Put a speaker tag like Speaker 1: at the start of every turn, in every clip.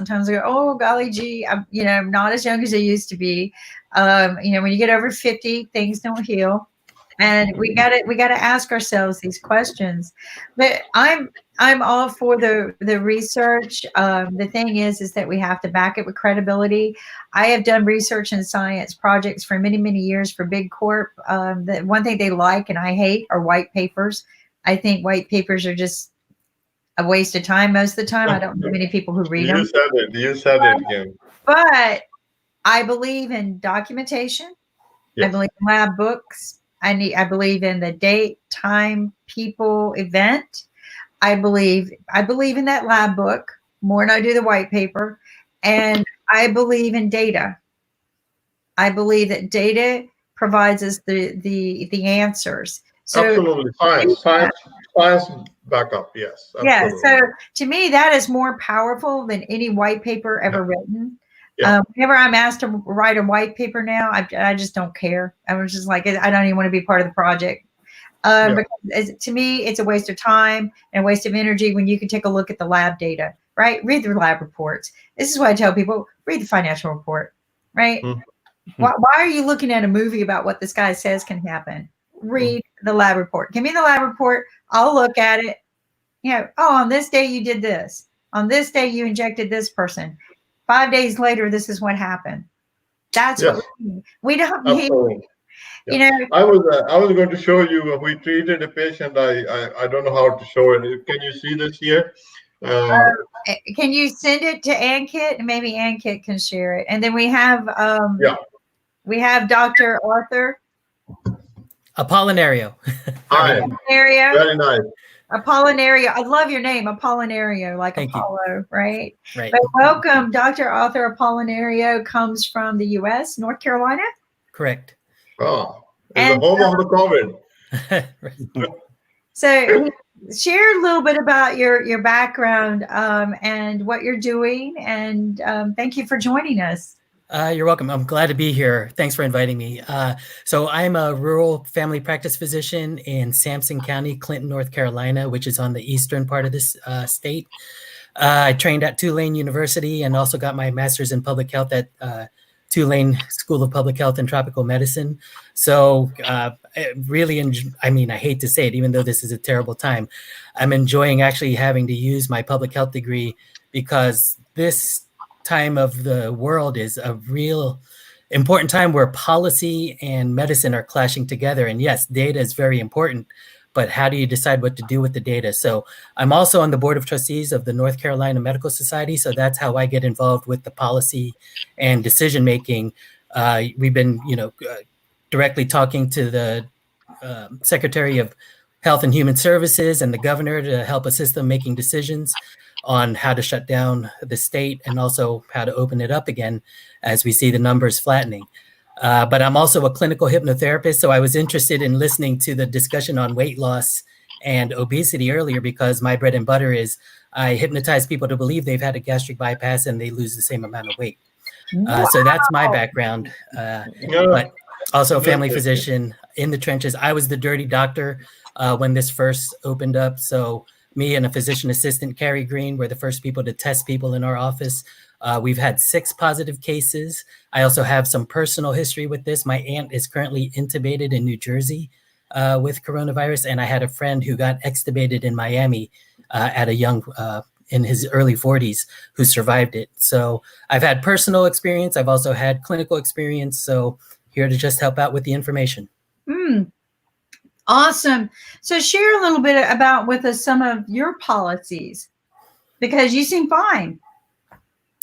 Speaker 1: sometimes I go, oh, golly gee, I'm not as young as I used to be. When you get over 50, things don't heal. And we gotta ask ourselves these questions. But I'm all for the research. The thing is that we have to back it with credibility. I have done research and science projects for many years for big corp. The one thing they like and I hate are white papers. I think white papers are just a waste of time most of the time. I don't know many people who read them.
Speaker 2: You said it, Kim.
Speaker 1: But I believe in documentation.
Speaker 2: Yes.
Speaker 1: I believe in lab books. I believe in the date, time, people, event. I believe in that lab book more than I do the white paper. And I believe in data. I believe that data provides us the answers. So
Speaker 2: absolutely. Science backup, yes. Absolutely.
Speaker 1: Yeah. So to me, that is more powerful than any white paper ever written.
Speaker 2: Yeah.
Speaker 1: Whenever I'm asked to write a white paper now, I just don't care. I was just like, I don't even want to be part of the project. Because to me, it's a waste of time and a waste of energy when you can take a look at the lab data, right? Read the lab reports. This is why I tell people, read the financial report, right?
Speaker 2: Mm-hmm.
Speaker 1: Why are you looking at a movie about what this guy says can happen? Read the lab report. Give me the lab report. I'll look at it. On this day you did this. On this day you injected this person. 5 days later, this is what happened. That's what we don't need.
Speaker 2: Yeah. I was going to show you. We treated a patient. I don't know how to show it. Can you see this here?
Speaker 1: Can you send it to Ankit? And maybe Ankit can share it. And then we have Dr. Arthur
Speaker 3: Apolinario.
Speaker 2: Hi.
Speaker 1: Apolinario.
Speaker 2: Very nice.
Speaker 1: Apolinario. I love your name, Apolinario, like
Speaker 3: Thank
Speaker 1: Apollo,
Speaker 3: you.
Speaker 1: right?
Speaker 3: Right.
Speaker 1: But welcome, Dr. Arthur Apolinario comes from the U.S., North Carolina.
Speaker 3: Correct.
Speaker 2: Oh, it's the home of the COVID.
Speaker 1: So share a little bit about your background and what you're doing, and thank you for joining us.
Speaker 3: You're welcome. I'm glad to be here. Thanks for inviting me. So I'm a rural family practice physician in Sampson County, Clinton, North Carolina, which is on the eastern part of this state. I trained at Tulane University and also got my master's in public health at Tulane School of Public Health and Tropical Medicine. So I hate to say it, even though this is a terrible time, I'm enjoying actually having to use my public health degree because this time of the world is a real important time where policy and medicine are clashing together. And yes, data is very important, but how do you decide what to do with the data? So I'm also on the board of trustees of the North Carolina Medical Society. So that's how I get involved with the policy and decision making. We've been, directly talking to the Secretary of Health and Human Services and the governor to help assist them making decisions on how to shut down the state and also how to open it up again as we see the numbers flattening. But I'm also a clinical hypnotherapist, so I was interested in listening to the discussion on weight loss and obesity earlier because my bread and butter is I hypnotize people to believe they've had a gastric bypass and they lose the same amount of weight. So that's my background, but also a family physician in the trenches. I was the dirty doctor when this first opened up, so me and a physician assistant, Carrie Green, were the first people to test people in our office. We've had 6 positive cases. I also have some personal history with this. My aunt is currently intubated in New Jersey with coronavirus, and I had a friend who got extubated in Miami at a young, in his early 40s, who survived it. So I've had personal experience. I've also had clinical experience. So here to just help out with the information.
Speaker 1: Awesome. So share a little bit about with us some of your policies, because you seem fine.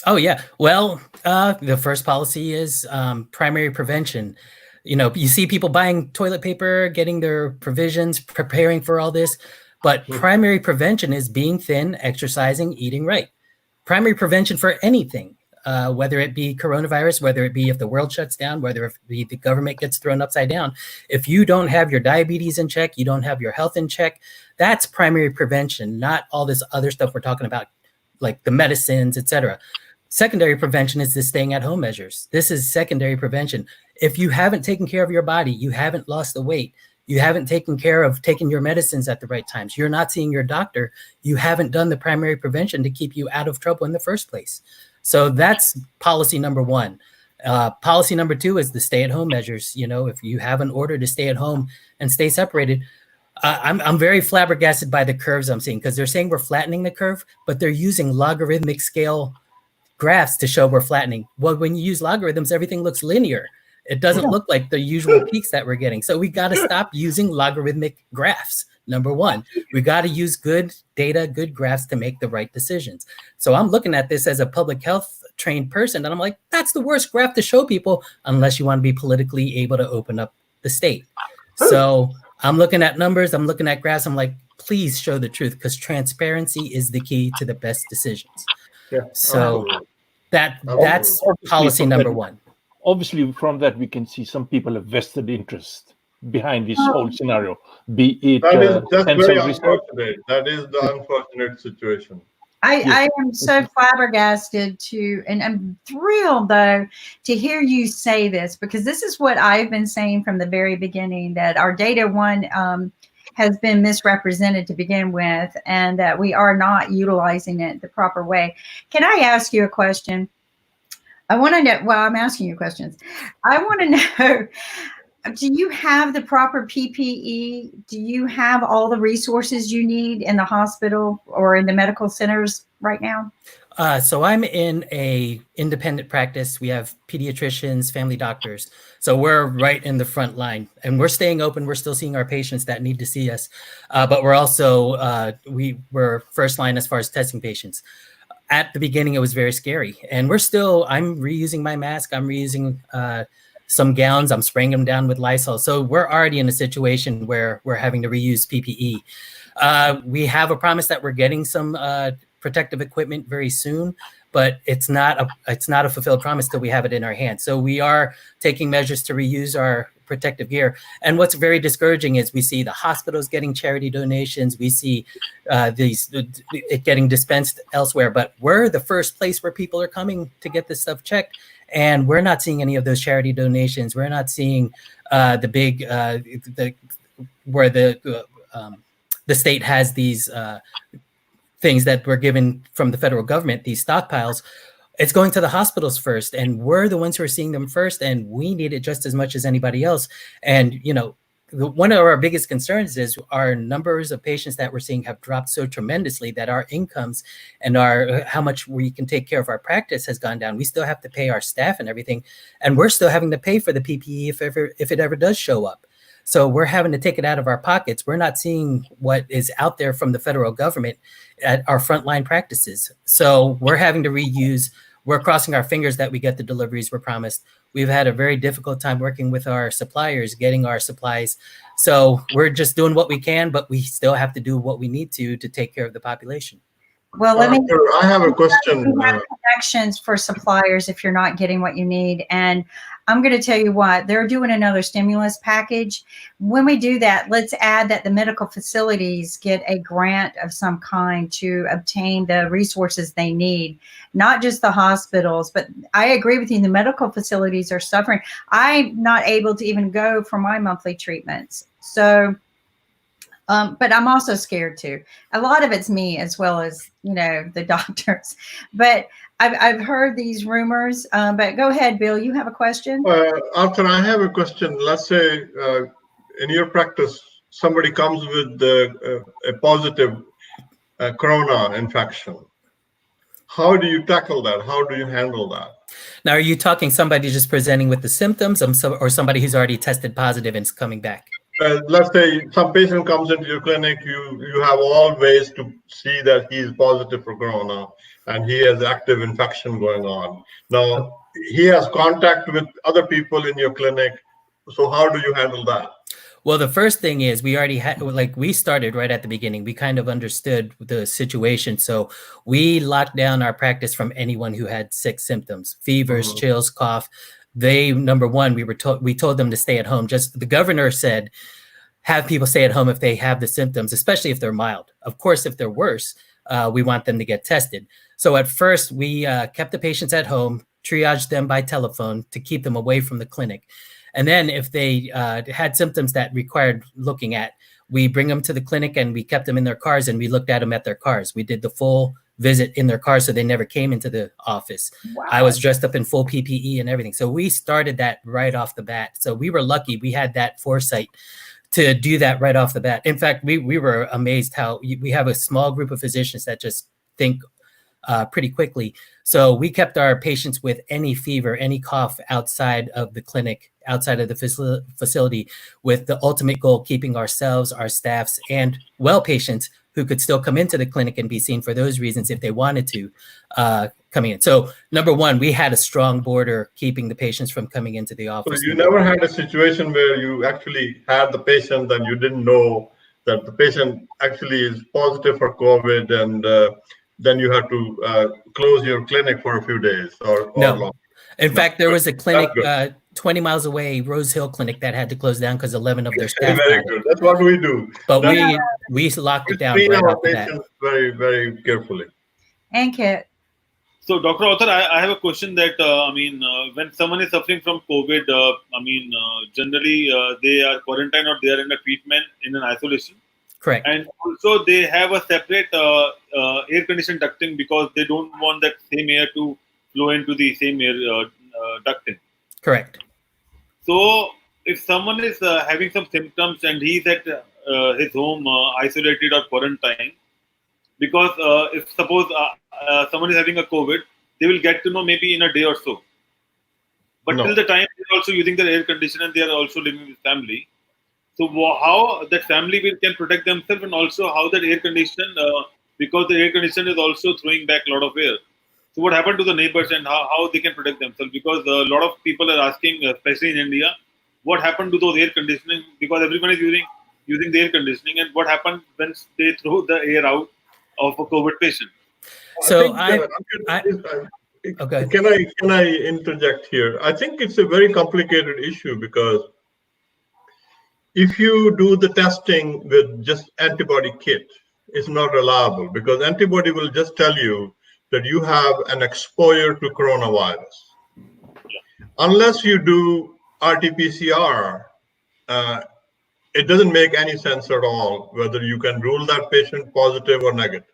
Speaker 3: Oh, yeah. Well, the first policy is primary prevention. You see people buying toilet paper, getting their provisions, preparing for all this. But primary prevention is being thin, exercising, eating right. Primary prevention for anything, whether it be coronavirus, whether it be if the world shuts down, whether it be the government gets thrown upside down. If you don't have your diabetes in check, you don't have your health in check, that's primary prevention, not all this other stuff we're talking about, like the medicines, etc. Secondary prevention is the staying at home measures. This is secondary prevention. If you haven't taken care of your body, you haven't lost the weight, you haven't taken care of taking your medicines at the right times, you're not seeing your doctor, you haven't done the primary prevention to keep you out of trouble in the first place. So that's policy number one. Policy number two is the stay-at-home measures. You know, if you have an order to stay at home and stay separated, I'm very flabbergasted by the curves I'm seeing, because they're saying we're flattening the curve, but they're using logarithmic scale graphs to show we're flattening. Well, when you use logarithms, everything looks linear. It doesn't look like the usual peaks that we're getting. So we got to stop using logarithmic graphs. Number one, we got to use good data, good graphs to make the right decisions. So I'm looking at this as a public health trained person, and I'm like, that's the worst graph to show people unless you want to be politically able to open up the state. So I'm looking at numbers, I'm looking at graphs, I'm like, please show the truth, because transparency is the key to the best decisions.
Speaker 2: Yeah,
Speaker 3: so that's policy number one.
Speaker 4: Obviously, from that, we can see some people have vested interest behind this whole scenario, be it
Speaker 2: that's very unfortunate. That is the unfortunate situation.
Speaker 1: I am so flabbergasted and I'm thrilled though to hear you say this, because this is what I've been saying from the very beginning, that our data has been misrepresented to begin with, and that we are not utilizing it the proper way. Can I ask you a question? I want to know, well, I'm asking you questions. I want to know, do you have the proper PPE? Do you have all the resources you need in the hospital or in the medical centers right now?
Speaker 3: So I'm in a independent practice. We have pediatricians, family doctors. So we're right in the front line, and we're staying open. We're still seeing our patients that need to see us. But we're also, we're first line as far as testing patients. At the beginning, it was very scary. And I'm reusing my mask. I'm reusing some gowns. I'm spraying them down with Lysol. So we're already in a situation where we're having to reuse PPE. We have a promise that we're getting some protective equipment very soon, but it's not a fulfilled promise till we have it in our hands. So we are taking measures to reuse our protective gear. And what's very discouraging is we see the hospitals getting charity donations. We see it getting dispensed elsewhere, but we're the first place where people are coming to get this stuff checked. And we're not seeing any of those charity donations. We're not seeing the big, where the state has these things that were given from the federal government, these stockpiles. It's going to the hospitals first, and we're the ones who are seeing them first, and we need it just as much as anybody else. And, you know, one of our biggest concerns is our numbers of patients that we're seeing have dropped so tremendously that our incomes and how much we can take care of our practice has gone down. We still have to pay our staff and everything, and we're still having to pay for the PPE if it ever does show up. So we're having to take it out of our pockets. We're not seeing what is out there from the federal government at our frontline practices. So we're having to reuse. We're crossing our fingers that we get the deliveries we're promised. We've had a very difficult time working with our suppliers, getting our supplies. So we're just doing what we can, but we still have to do what we need to take care of the population.
Speaker 1: Well,
Speaker 2: I have a question.
Speaker 1: We have connections for suppliers if you're not getting what you need. And I'm going to tell you what, they're doing another stimulus package. When we do that, let's add that the medical facilities get a grant of some kind to obtain the resources they need, not just the hospitals. But I agree with you, the medical facilities are suffering. I'm not able to even go for my monthly treatments. So, but I'm also scared too. A lot of it's me as well as, you know, the doctors. But I've heard these rumors. But go ahead, Bill. You have a question?
Speaker 2: Arthur, I have a question. Let's say in your practice, somebody comes with a positive corona infection. How do you tackle that? How do you handle that?
Speaker 3: Now, are you talking somebody just presenting with the symptoms or somebody who's already tested positive and is coming back?
Speaker 2: Let's say some patient comes into your clinic, you have all ways to see that he is positive for corona and he has active infection going on. Now, he has contact with other people in your clinic. So how do you handle that?
Speaker 3: Well, the first thing is we already had, we started right at the beginning. We kind of understood the situation. So we locked down our practice from anyone who had sick symptoms, fevers, chills, cough. Number one, we told them to stay at home. Just the governor said, have people stay at home if they have the symptoms, especially if they're mild. Of course, if they're worse, we want them to get tested. So at first, we kept the patients at home, triaged them by telephone to keep them away from the clinic. And then if they had symptoms that required looking at, we bring them to the clinic and we kept them in their cars and we looked at them at their cars. We did the full visit in their cars, so they never came into the office.
Speaker 1: Wow.
Speaker 3: I was dressed up in full PPE and everything. So we started that right off the bat. So we were lucky we had that foresight to do that right off the bat. In fact, we were amazed how we have a small group of physicians that just think pretty quickly. So we kept our patients with any fever, any cough outside of the clinic, outside of the facility, with the ultimate goal, keeping ourselves, our staffs, and well patients who could still come into the clinic and be seen for those reasons if they wanted to coming in. So number one, we had a strong border keeping the patients from coming into the office.
Speaker 2: So you never had a situation where you actually had the patient and you didn't know that the patient actually is positive for COVID, and then you had to close your clinic for a few days or
Speaker 3: No.
Speaker 2: long.
Speaker 3: In fact, there was a clinic
Speaker 2: That's
Speaker 3: 20 miles away, Rose Hill Clinic, that had to close down because 11 of their staff
Speaker 2: Very
Speaker 3: got it.
Speaker 2: good. That's what we do.
Speaker 3: But
Speaker 2: That's
Speaker 3: we locked it down
Speaker 2: screen
Speaker 3: right
Speaker 2: our
Speaker 3: off the bat.
Speaker 2: patients very, very carefully.
Speaker 1: And Kit.
Speaker 5: So, Dr. Author, I have a question that, when someone is suffering from COVID, generally they are quarantined or they are in a treatment in an isolation.
Speaker 3: Correct.
Speaker 5: And also they have a separate air conditioned ducting because they don't want that same air to flow into the same air ducting.
Speaker 3: Correct.
Speaker 5: So, if someone is having some symptoms and he's at his home isolated or quarantined, because if suppose someone is having a COVID, they will get to know maybe in a day or so. But till the time they're also using their air conditioner and they are also living with family. So how that family can protect themselves, and also how that air condition, because the air conditioner is also throwing back a lot of air. So what happened to the neighbors and how they can protect themselves? Because a lot of people are asking, especially in India, what happened to those air conditioning? Because everyone is using the air conditioning, and what happened when they throw the air out of a COVID patient?
Speaker 3: So
Speaker 2: okay. Can I interject here? I think it's a very complicated issue because if you do the testing with just antibody kit, it's not reliable because antibody will just tell you that you have an exposure to coronavirus. Unless you do RT-PCR, it doesn't make any sense at all whether you can rule that patient positive or negative.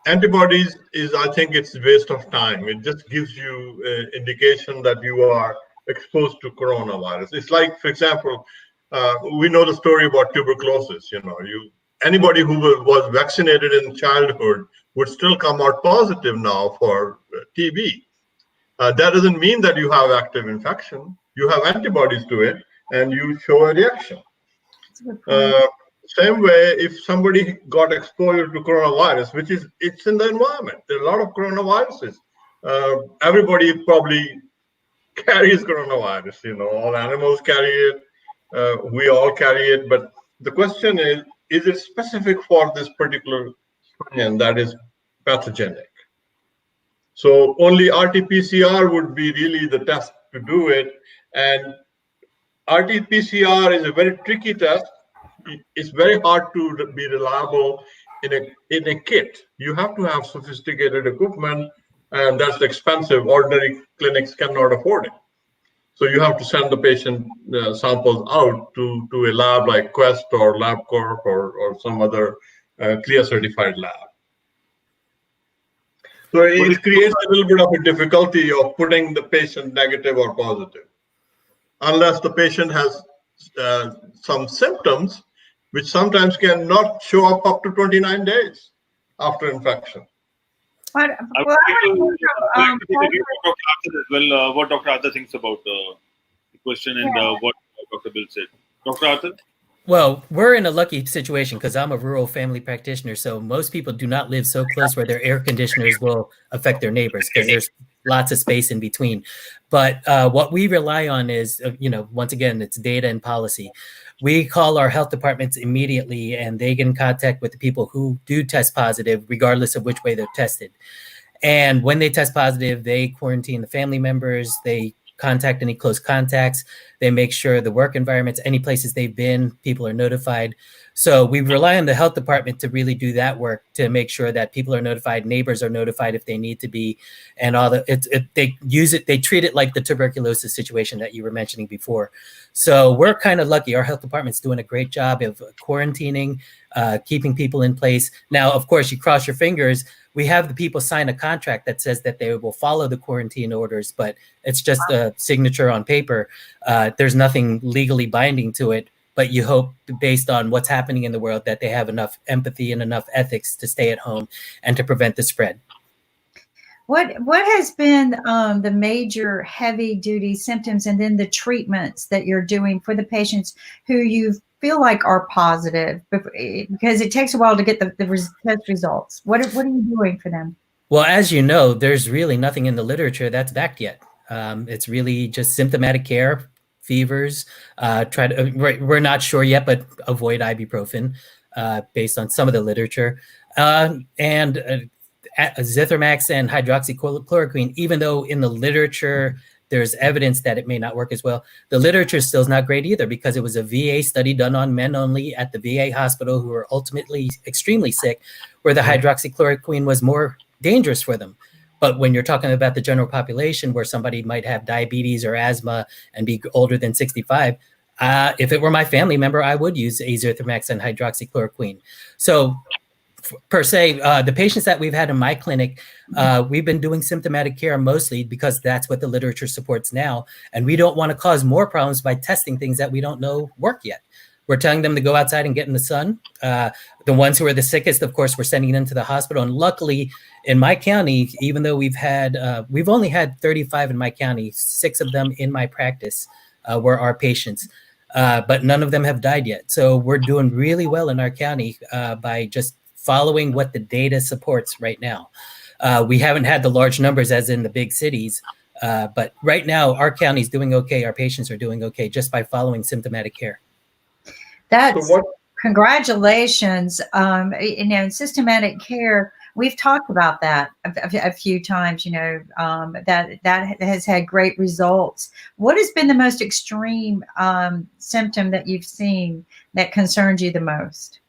Speaker 2: Antibodies is, I think it's a waste of time. It just gives you an indication that you are exposed to coronavirus. It's like, for example, we know the story about tuberculosis. Anybody who was vaccinated in childhood would still come out positive now for TB. That doesn't mean that you have active infection. You have antibodies to it, and you show a reaction. Same way, if somebody got exposure to coronavirus, it's in the environment. There are a lot of coronaviruses. Everybody probably carries coronavirus. All animals carry it. We all carry it. But the question is it specific for this particular strain that is pathogenic? So only RT-PCR would be really the test to do it. And RT-PCR is a very tricky test. It's very hard to be reliable in a kit. You have to have sophisticated equipment, and that's expensive. Ordinary clinics cannot afford it. So you have to send the patient samples out to a lab like Quest or LabCorp or some other CLIA certified lab. So it creates a little bit of a difficulty of putting the patient negative or positive, unless the patient has some symptoms, which sometimes can not show up to 29 days after infection.
Speaker 5: What Dr. Arthur thinks about the question and what Dr. Bill said. Dr. Arthur?
Speaker 3: Well, we're in a lucky situation because I'm a rural family practitioner. So most people do not live so close where their air conditioners will affect their neighbors because there's lots of space in between. But what we rely on is, once again, it's data and policy. We call our health departments immediately and they get in contact with the people who do test positive, regardless of which way they're tested. And when they test positive, they quarantine the family members. They contact any close contacts. They make sure the work environments, any places they've been, people are notified. So we rely on the health department to really do that work, to make sure that people are notified, neighbors are notified if they need to be, and all the they treat it like the tuberculosis situation that you were mentioning before. So we're kind of lucky. Our health department's doing a great job of quarantining, keeping people in place. Now, of course, you cross your fingers. We have the people sign a contract that says that they will follow the quarantine orders, but it's just a signature on paper. There's nothing legally binding to it, but you hope, based on what's happening in the world, that they have enough empathy and enough ethics to stay at home and to prevent the spread.
Speaker 1: What has been the major heavy duty symptoms, and then the treatments that you're doing for the patients who you feel like are positive, because it takes a while to get the test results? What are you doing for them?
Speaker 3: Well, as you know, there's really nothing in the literature that's backed yet. It's really just symptomatic care, fevers. We're not sure yet, but avoid ibuprofen based on some of the literature. And Zithromax and hydroxychloroquine, even though in the literature there's evidence that it may not work as well, the literature still is not great either, because it was a VA study done on men only at the VA hospital who were ultimately extremely sick, where the hydroxychloroquine was more dangerous for them. But when you're talking about the general population, where somebody might have diabetes or asthma and be older than 65, if it were my family member, I would use Zithromax and hydroxychloroquine. So per se, the patients that we've had in my clinic, we've been doing symptomatic care mostly because that's what the literature supports now. And we don't want to cause more problems by testing things that we don't know work yet. We're telling them to go outside and get in the sun. The ones who are the sickest, of course, we're sending them to the hospital. And luckily, in my county, even though we've only had 35 in my county, 6 of them in my practice were our patients, but none of them have died yet. So we're doing really well in our county by just following what the data supports right now. We haven't had the large numbers as in the big cities, but right now our county is doing okay. Our patients are doing okay just by following symptomatic care.
Speaker 1: That's congratulations. In systematic care, we've talked about that a few times, that has had great results. What has been the most extreme symptom that you've seen that concerns you the most?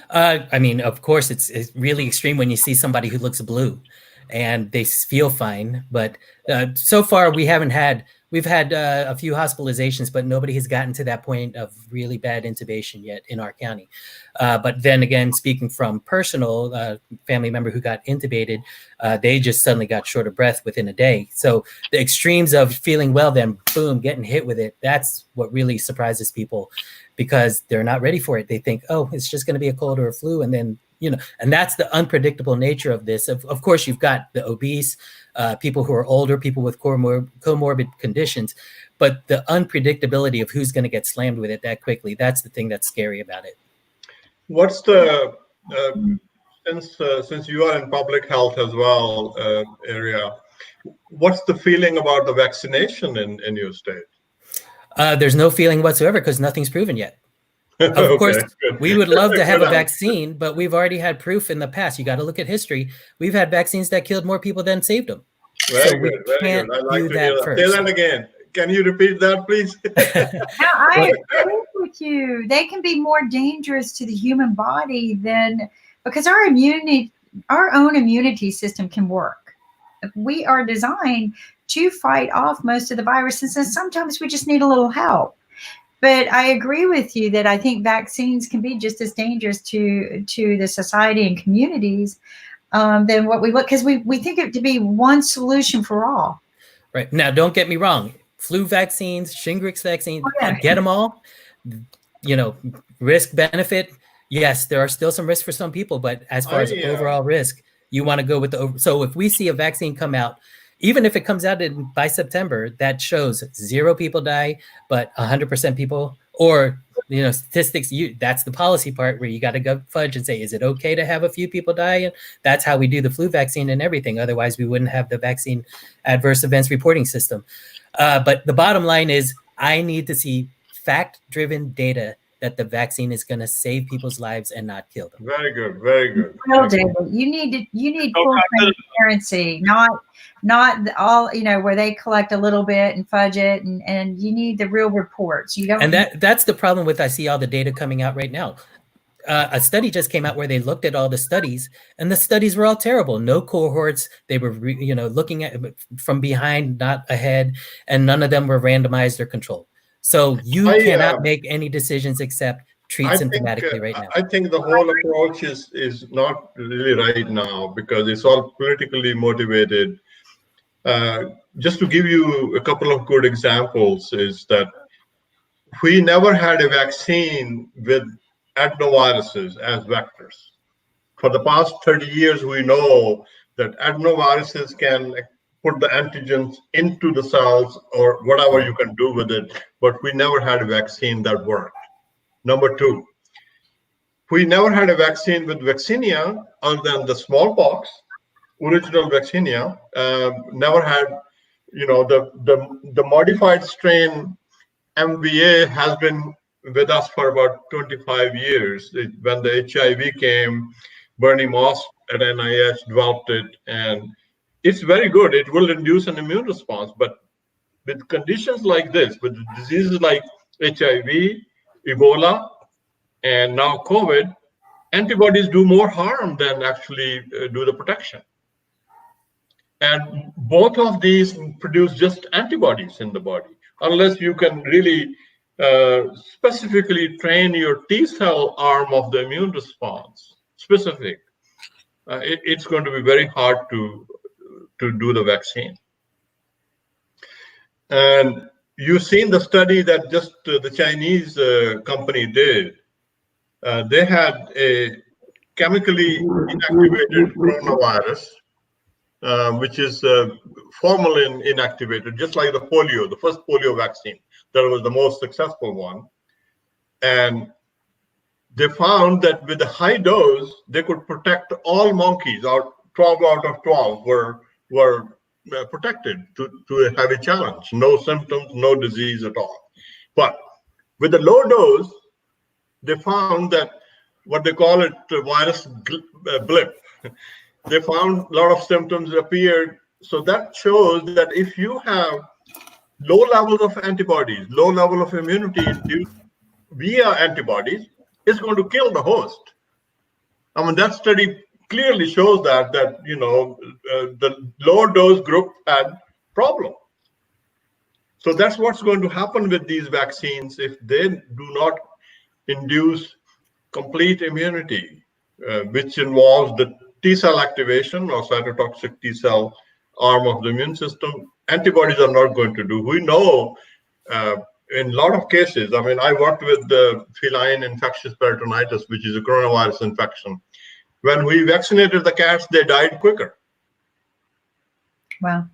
Speaker 3: I mean, of course, it's really extreme when you see somebody who looks blue and they feel fine. But so far, we've had a few hospitalizations, but nobody has gotten to that point of really bad intubation yet in our county. But then again, speaking from personal family member who got intubated, they just suddenly got short of breath within a day. So the extremes of feeling well, then boom, getting hit with it, that's what really surprises people, because they're not ready for it. They think, oh, it's just going to be a cold or a flu. And then, and that's the unpredictable nature of this. Of course, you've got the obese, people who are older, people with comorbid conditions, but the unpredictability of who's going to get slammed with it that quickly, that's the thing that's scary about it.
Speaker 2: What's the, since you are in public health as well area, what's the feeling about the vaccination in your state?
Speaker 3: There's no feeling whatsoever because nothing's proven yet. Of course, good. We would love to have a vaccine, but we've already had proof in the past. You got to look at histoy. We've had vaccines that killed more people than saved them.
Speaker 2: Very good. I like to hear that. Say that again. Can you repeat that, please?
Speaker 1: No, I agree with you. They can be more dangerous to the human body because our own immunity system can work. We are designed to fight off most of the viruses, and sometimes we just need a little help. But I agree with you that I think vaccines can be just as dangerous to the society and communities than what we look, because we think it to be one solution for all.
Speaker 3: Right. Now, don't get me wrong. Flu vaccines, Shingrix vaccine, get them all. Risk benefit. Yes, there are still some risks for some people, but as far as overall risk, you want to go with so if we see a vaccine come out, even if it comes out by September, that shows 0 people die, but 100% people, or statistics. That's the policy part where you got to go fudge and say, is it okay to have a few people die? That's how we do the flu vaccine and everything. Otherwise, we wouldn't have the vaccine adverse events reporting system. But the bottom line is, I need to see fact-driven data that the vaccine is going to save people's lives and not kill them.
Speaker 2: Very good, very good.
Speaker 1: Well, David, you need full transparency, not all, where they collect a little bit and fudge it, and you need the real reports. You don't.
Speaker 3: And that's the problem with, I see all the data coming out right now. A study just came out where they looked at all the studies, and the studies were all terrible. No cohorts. They were, looking at from behind, not ahead, and none of them were randomized or controlled. So you cannot make any decisions except treat symptomatically right now.
Speaker 2: I think the whole approach is not really right now because it's all politically motivated. Just to give you a couple of good examples is that we never had a vaccine with adenoviruses as vectors. For the past 30 years, we know that adenoviruses can put the antigens into the cells or whatever you can do with it, but we never had a vaccine that worked. Number two, we never had a vaccine with vaccinia other than the smallpox, original vaccinia, never had, the modified strain MVA has been with us for about 25 years. When the HIV came, Bernie Moss at NIH developed it, and it's very good. It will induce an immune response, but with conditions like this, with diseases like HIV, Ebola, and now COVID, antibodies do more harm than actually do the protection. And both of these produce just antibodies in the body, unless you can really specifically train your T cell arm of the immune response, specific. It's going to be very hard to do the vaccine. And you've seen the study that just the Chinese company did. They had a chemically inactivated coronavirus, which is formalin inactivated, just like the polio, the first polio vaccine. That was the most successful one. And they found that with a high dose, they could protect all monkeys. 12 out of 12 were protected to have a challenge. No symptoms, no disease at all. But with the low dose, they found that what they call it virus blip. They found a lot of symptoms appeared. So that shows that if you have low levels of antibodies, low level of immunity induced via antibodies, it's going to kill the host. I mean, that study clearly shows that the low dose group had problem. So that's what's going to happen with these vaccines if they do not induce complete immunity, which involves the T cell activation or cytotoxic T cell arm of the immune system. Antibodies are not going to do. We know in a lot of cases, I mean, I worked with the feline infectious peritonitis, which is a coronavirus infection. When we vaccinated the cats, they died quicker.
Speaker 1: Wow.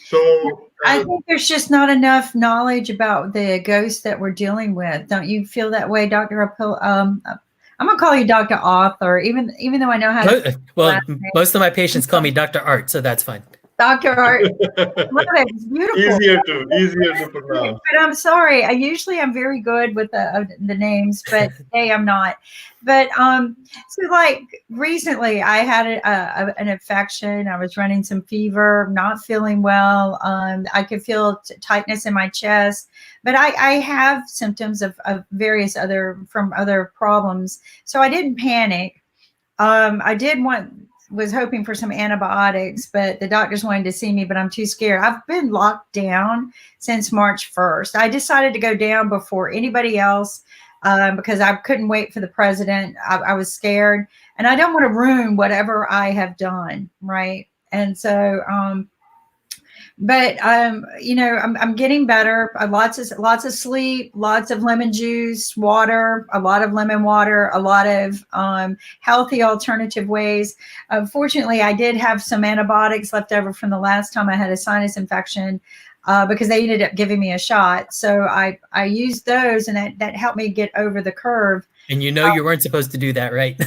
Speaker 2: So
Speaker 1: I think there's just not enough knowledge about the ghosts that we're dealing with. Don't you feel that way, Dr. I'm gonna call you Dr. Author, even though I know how to.
Speaker 3: Well, most of my patients call me Dr. Art, so that's fine.
Speaker 1: Dr. Art, it's beautiful.
Speaker 2: Easier to pronounce.
Speaker 1: But I'm sorry. I'm very good with the names, but today I'm not. But so like recently, I had an infection. I was running some fever, not feeling well. I could feel tightness in my chest, but I have symptoms of various other problems. So I didn't panic. I was hoping for some antibiotics, but the doctors wanted to see me, but I'm too scared. I've been locked down since March 1st. I decided to go down before anybody else because I couldn't wait for the president. I was scared, and I don't want to ruin whatever I have done, right? And so, I'm getting better. Lots of sleep, lots of lemon juice, water, a lot of lemon water, a lot of healthy alternative ways. Fortunately, I did have some antibiotics left over from the last time I had a sinus infection because they ended up giving me a shot. So I used those, and that helped me get over the curve.
Speaker 3: And you weren't supposed to do that, right?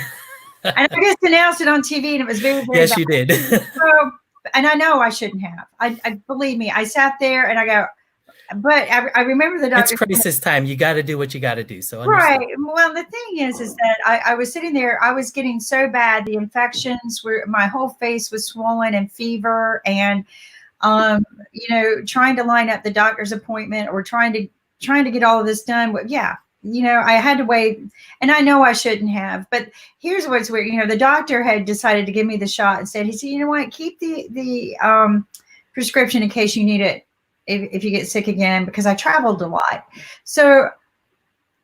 Speaker 1: And I just announced it on TV, and it was very, very
Speaker 3: yes,
Speaker 1: bad.
Speaker 3: you did.
Speaker 1: And I know I shouldn't have. I believe me. I sat there and I go, but I remember the
Speaker 3: It's
Speaker 1: doctor.
Speaker 3: crisis time. You got to do what you got to do. So
Speaker 1: Right.
Speaker 3: understood.
Speaker 1: Well, the thing is that I was sitting there, I was getting so bad. The infections were, my whole face was swollen and fever, and, trying to line up the doctor's appointment or trying to get all of this done. Yeah. I had to wait, and I know I shouldn't have, but here's what's weird. The doctor had decided to give me the shot and he said, you know what, keep the prescription in case you need it if you get sick again, because I traveled a lot. So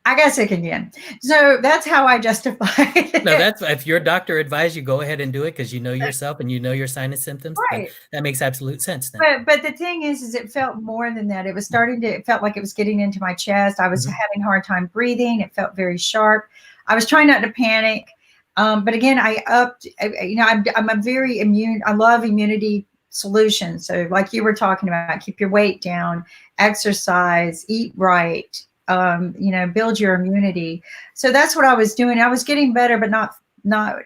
Speaker 1: I got sick again. So that's how I justify it.
Speaker 3: No, that's if your doctor advised you, go ahead and do it because you know yourself and you know your sinus symptoms.
Speaker 1: Right.
Speaker 3: That makes absolute sense. Then.
Speaker 1: But the thing is it felt more than that. It felt like it was getting into my chest. I was having a hard time breathing. It felt very sharp. I was trying not to panic. But again, I'm a very immune. I love immunity solutions. So like you were talking about, keep your weight down, exercise, eat right. Build your immunity. So that's what I was doing. I was getting better, but not,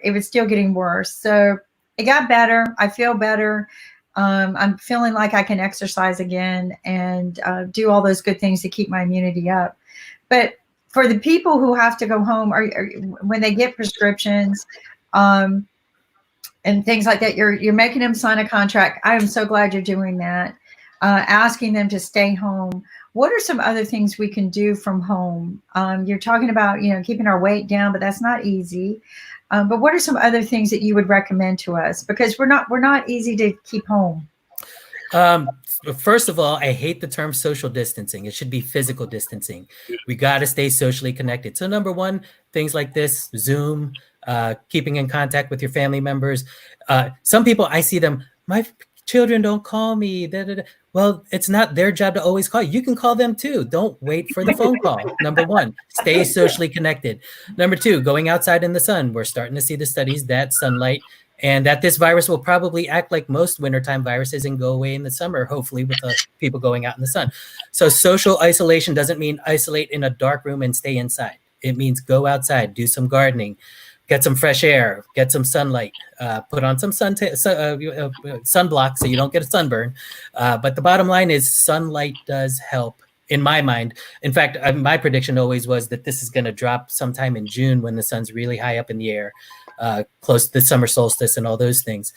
Speaker 1: it was still getting worse. So it got better. I feel better. I'm feeling like I can exercise again and do all those good things to keep my immunity up. But for the people who have to go home or when they get prescriptions, and things like that, you're making them sign a contract. I am so glad you're doing that. Asking them to stay home. What are some other things we can do from home? You're talking about, keeping our weight down, but that's not easy. But what are some other things that you would recommend to us? Because we're not easy to keep home.
Speaker 3: First of all, I hate the term social distancing. It should be physical distancing. We got to stay socially connected. So number one, things like this, Zoom, keeping in contact with your family members. Some people, I see them, my children don't call me. Well, it's not their job to always call you. You can call them too. Don't wait for the phone call. Number one, stay socially connected. Number two, going outside in the sun. We're starting to see the studies that sunlight and that this virus will probably act like most wintertime viruses and go away in the summer, hopefully with the people going out in the sun. So social isolation doesn't mean isolate in a dark room and stay inside. It means go outside, do some gardening, get some fresh air, get some sunlight, put on some sunblock so you don't get a sunburn. But the bottom line is sunlight does help in my mind. In fact, my prediction always was that this is going to drop sometime in June when the sun's really high up in the air, close to the summer solstice and all those things.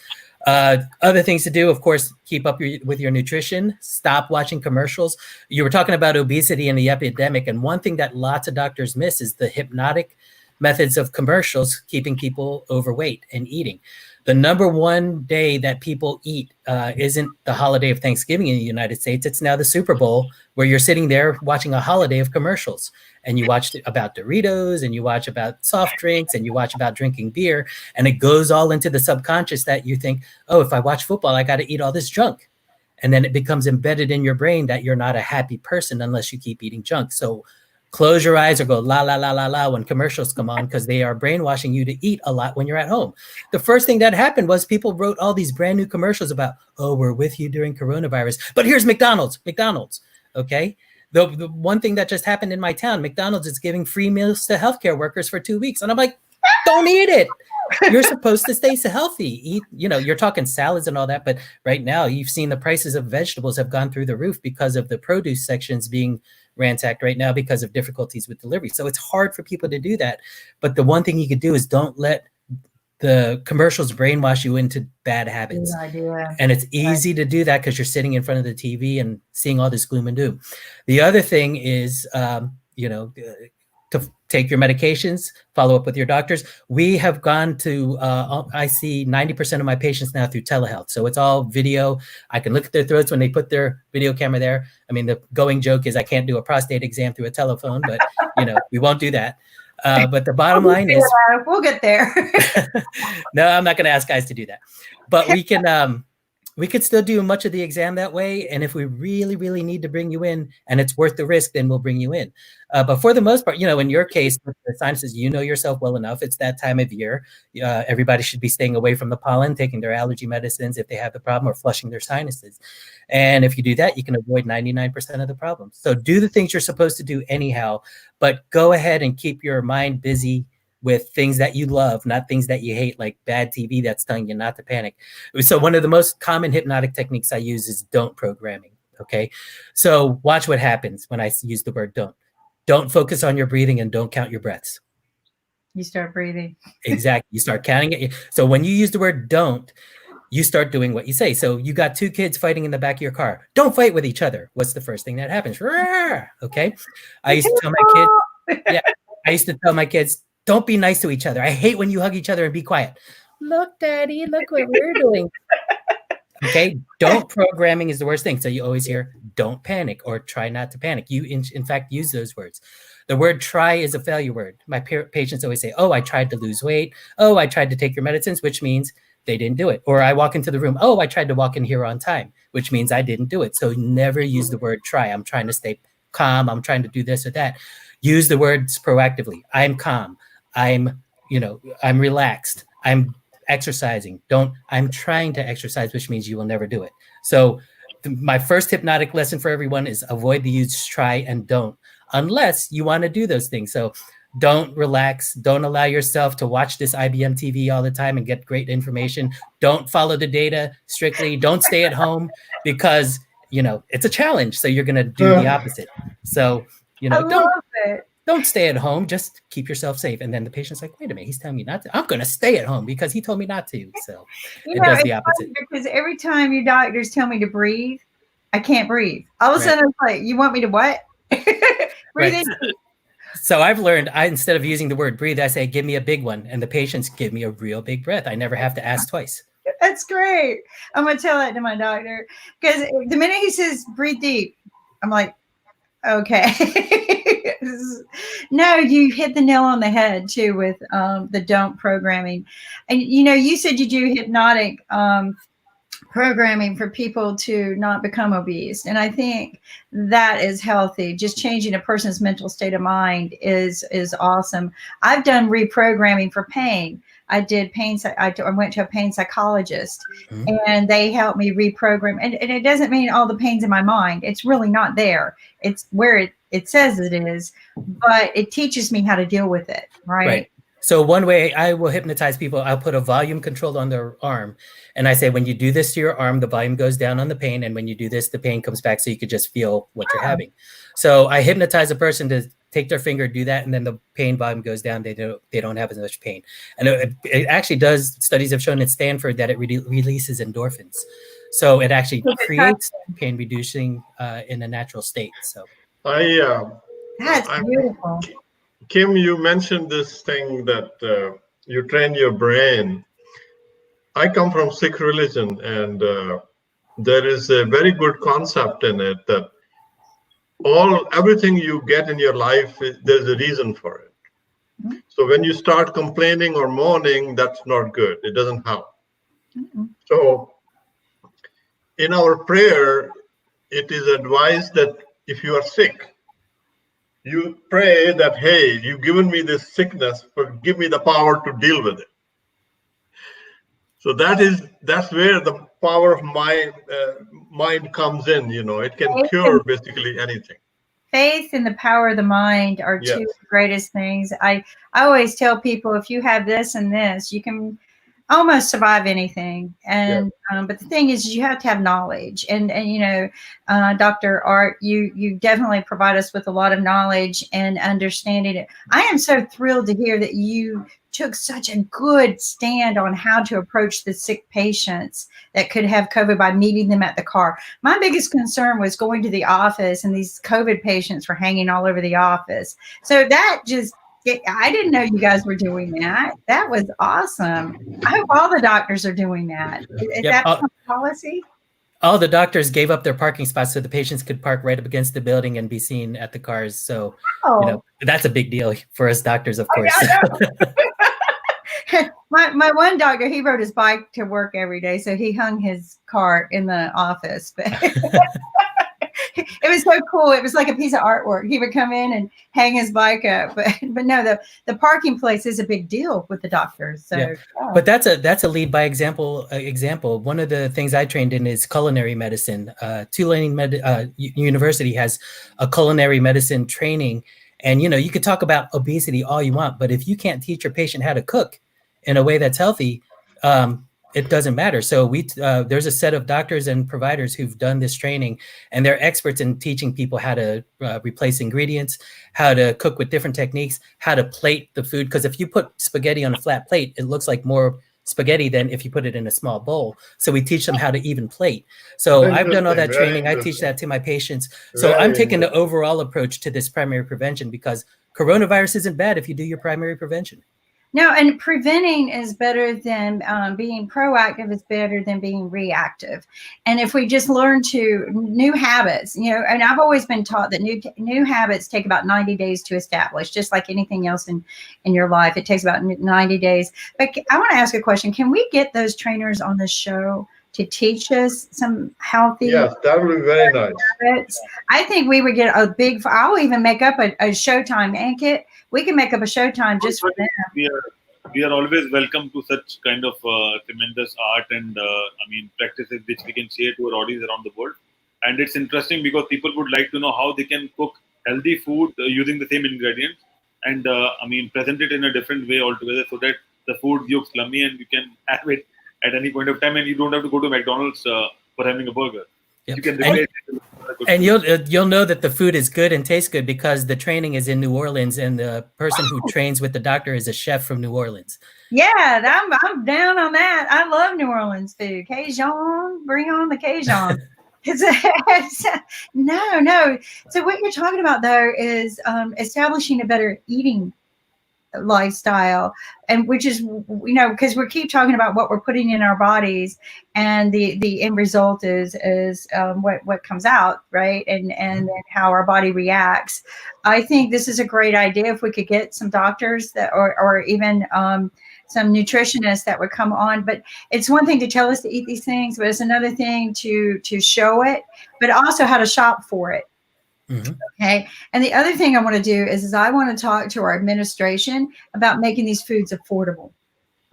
Speaker 3: Other things to do, of course, keep up with your nutrition, stop watching commercials. You were talking about obesity and the epidemic. And one thing that lots of doctors miss is the hypnotic methods of commercials keeping people overweight and eating. The number one day that people eat isn't the holiday of Thanksgiving in the United States. It's now the Super Bowl, where you're sitting there watching a holiday of commercials. And you watch about Doritos, and you watch about soft drinks, and you watch about drinking beer. And it goes all into the subconscious that you think, oh, if I watch football, I got to eat all this junk. And then it becomes embedded in your brain that you're not a happy person unless you keep eating junk. So close your eyes or go la, la, la, la, la when commercials come on, because they are brainwashing you to eat a lot when you're at home. The first thing that happened was people wrote all these brand new commercials about, oh, we're with you during coronavirus. But here's McDonald's, okay? The one thing that just happened in my town, McDonald's is giving free meals to healthcare workers for 2 weeks. And I'm like, don't eat it. You're supposed to stay healthy. Eat, you're talking salads and all that. But right now you've seen the prices of vegetables have gone through the roof because of the produce sections being ransacked right now because of difficulties with delivery. So it's hard for people to do that. But the one thing you could do is don't let the commercials brainwash you into bad habits.
Speaker 1: Good idea.
Speaker 3: And it's easy to do that because you're sitting in front of the TV and seeing all this gloom and doom. The other thing is, to take your medications, follow up with your doctors. We have gone to, I see 90% of my patients now through telehealth. So it's all video. I can look at their throats when they put their video camera there. I mean, the going joke is I can't do a prostate exam through a telephone, but we won't do that. But the bottom line is
Speaker 1: we'll get there.
Speaker 3: No, I'm not going to ask guys to do that, but we could still do much of the exam that way. And if we really, really need to bring you in and it's worth the risk, then we'll bring you in. But for the most part, in your case, with the sinuses, yourself well enough. It's that time of year. Everybody should be staying away from the pollen, taking their allergy medicines if they have the problem, or flushing their sinuses. And if you do that, you can avoid 99% of the problems. So do the things you're supposed to do anyhow, but go ahead and keep your mind busy with things that you love, not things that you hate, like bad TV that's telling you not to panic. So one of the most common hypnotic techniques I use is don't programming. Okay. So watch what happens when I use the word don't. Don't focus on your breathing and don't count your breaths.
Speaker 1: You start breathing.
Speaker 3: Exactly. You start counting it. So when you use the word don't, you start doing what you say. So you got two kids fighting in the back of your car. Don't fight with each other. What's the first thing that happens? Okay. I used to tell my kids, I used to tell my kids, don't be nice to each other. I hate when you hug each other and be quiet. Look, Daddy, look what we're doing. Okay. Don't programming is the worst thing. So you always hear, don't panic or try not to panic. You, in fact, use those words. The word try is a failure word. My patients always say, oh, I tried to lose weight. Oh, I tried to take your medicines, which means they didn't do it. Or I walk into the room. Oh, I tried to walk in here on time, which means I didn't do it. So never use the word try. I'm trying to stay calm. I'm trying to do this or that. Use the words proactively. I'm calm. I'm relaxed. I'm exercising. I'm trying to exercise, which means you will never do it. So my first hypnotic lesson for everyone is avoid the use try and don't, unless you want to do those things. So don't relax. Don't allow yourself to watch this IBM TV all the time and get great information. Don't follow the data strictly. Don't stay at home because, it's a challenge. So you're going to do the opposite. So, don't stay at home. Just keep yourself safe. And then the patient's like, wait a minute, he's telling me not to. I'm going to stay at home because he told me not to. So it does the opposite.
Speaker 1: Because every time your doctors tell me to breathe, I can't breathe. All of a sudden, it's like, you want me to what? Breathe in.
Speaker 3: So I've learned, instead of using the word breathe, I say, give me a big one. And the patients give me a real big breath. I never have to ask twice.
Speaker 1: That's great. I'm going to tell that to my doctor. Because the minute he says, breathe deep, I'm like, okay. No, you hit the nail on the head, too, with the don't programming. And, you said you do hypnotic programming for people to not become obese. And I think that is healthy. Just changing a person's mental state of mind is awesome. I've done reprogramming for pain. I did pain. I went to a pain psychologist and they helped me reprogram. And it doesn't mean all the pain's in my mind. It's really not there. It's where it says it is, but it teaches me how to deal with it. Right.
Speaker 3: So one way I will hypnotize people, I'll put a volume control on their arm. And I say, when you do this to your arm, the volume goes down on the pain. And when you do this, the pain comes back so you could just feel what you're having. So I hypnotize a person to take their finger, do that, and then the pain volume goes down. They don't have as much pain. And it actually does. Studies have shown at Stanford that it releases endorphins. So it actually creates pain reducing in a natural state. So
Speaker 1: that's beautiful.
Speaker 2: Kim, you mentioned this thing that you train your brain. I come from Sikh religion, and there is a very good concept in it that everything you get in your life, there's a reason for it. So when you start complaining or moaning, that's not good. It doesn't help. So in our prayer, it is advised that if you are sick, you pray that, hey, you've given me this sickness, but give me the power to deal with it. So that's where the power of mind comes in. It can cure basically anything.
Speaker 1: Faith and the power of the mind are two of the greatest things. I always tell people, if you have this and this, you can almost survive anything. And but the thing is, you have to have knowledge. And Dr. Art, you definitely provide us with a lot of knowledge and understanding it. I am so thrilled to hear that you took such a good stand on how to approach the sick patients that could have COVID by meeting them at the car. My biggest concern was going to the office, and these COVID patients were hanging all over the office. So that I didn't know you guys were doing that. That was awesome. I hope all the doctors are doing that. Is that policy?
Speaker 3: All the doctors gave up their parking spots so the patients could park right up against the building and be seen at the cars. So, that's a big deal for us doctors, of course.
Speaker 1: My one doctor, he rode his bike to work every day, so he hung his car in the office. But it was so cool. It was like a piece of artwork. He would come in and hang his bike up. But no, the parking place is a big deal with the doctors. So,
Speaker 3: But that's a lead by example. One of the things I trained in is culinary medicine. Tulane University has a culinary medicine training. And, you could talk about obesity all you want, but if you can't teach your patient how to cook in a way that's healthy, It doesn't matter. So there's a set of doctors and providers who've done this training, and they're experts in teaching people how to replace ingredients, how to cook with different techniques, how to plate the food. Because if you put spaghetti on a flat plate, it looks like more spaghetti than if you put it in a small bowl. So we teach them how to even plate. So I've done all that training. I teach that to my patients. So I'm taking the overall approach to this primary prevention, because coronavirus isn't bad if you do your primary prevention.
Speaker 1: No, and preventing is better than being proactive is better than being reactive. And if we just learn to new habits, and I've always been taught that new habits take about 90 days to establish, just like anything else in your life. It takes about 90 days. But I want to ask a question. Can we get those trainers on the show to teach us some healthy?
Speaker 2: Yes, that would be very nice.
Speaker 1: Habits? I think we would get I'll even make up a showtime, Ankit. We can make up a showtime just for them.
Speaker 5: We are always welcome to such kind of tremendous art and practices which we can share to our audience around the world. And it's interesting because people would like to know how they can cook healthy food using the same ingredients and present it in a different way altogether, so that the food looks yummy and you can have it at any point of time, and you don't have to go to McDonald's for having a burger.
Speaker 3: Yep.
Speaker 5: You can replace it.
Speaker 3: And you'll know that the food is good and tastes good because the training is in New Orleans, and the person who trains with the doctor is a chef from New Orleans.
Speaker 1: Yeah, I'm down on that. I love New Orleans food. Cajun, bring on the Cajun. No. So what you're talking about though is establishing a better eating lifestyle, and which is because we keep talking about what we're putting in our bodies, and the end result is what comes out, right, and then how our body reacts. I think this is a great idea if we could get some doctors that or even some nutritionists that would come on. But it's one thing to tell us to eat these things, but it's another thing to show it, but also how to shop for it.
Speaker 3: Mm-hmm.
Speaker 1: Okay. And the other thing I want to do is I want to talk to our administration about making these foods affordable.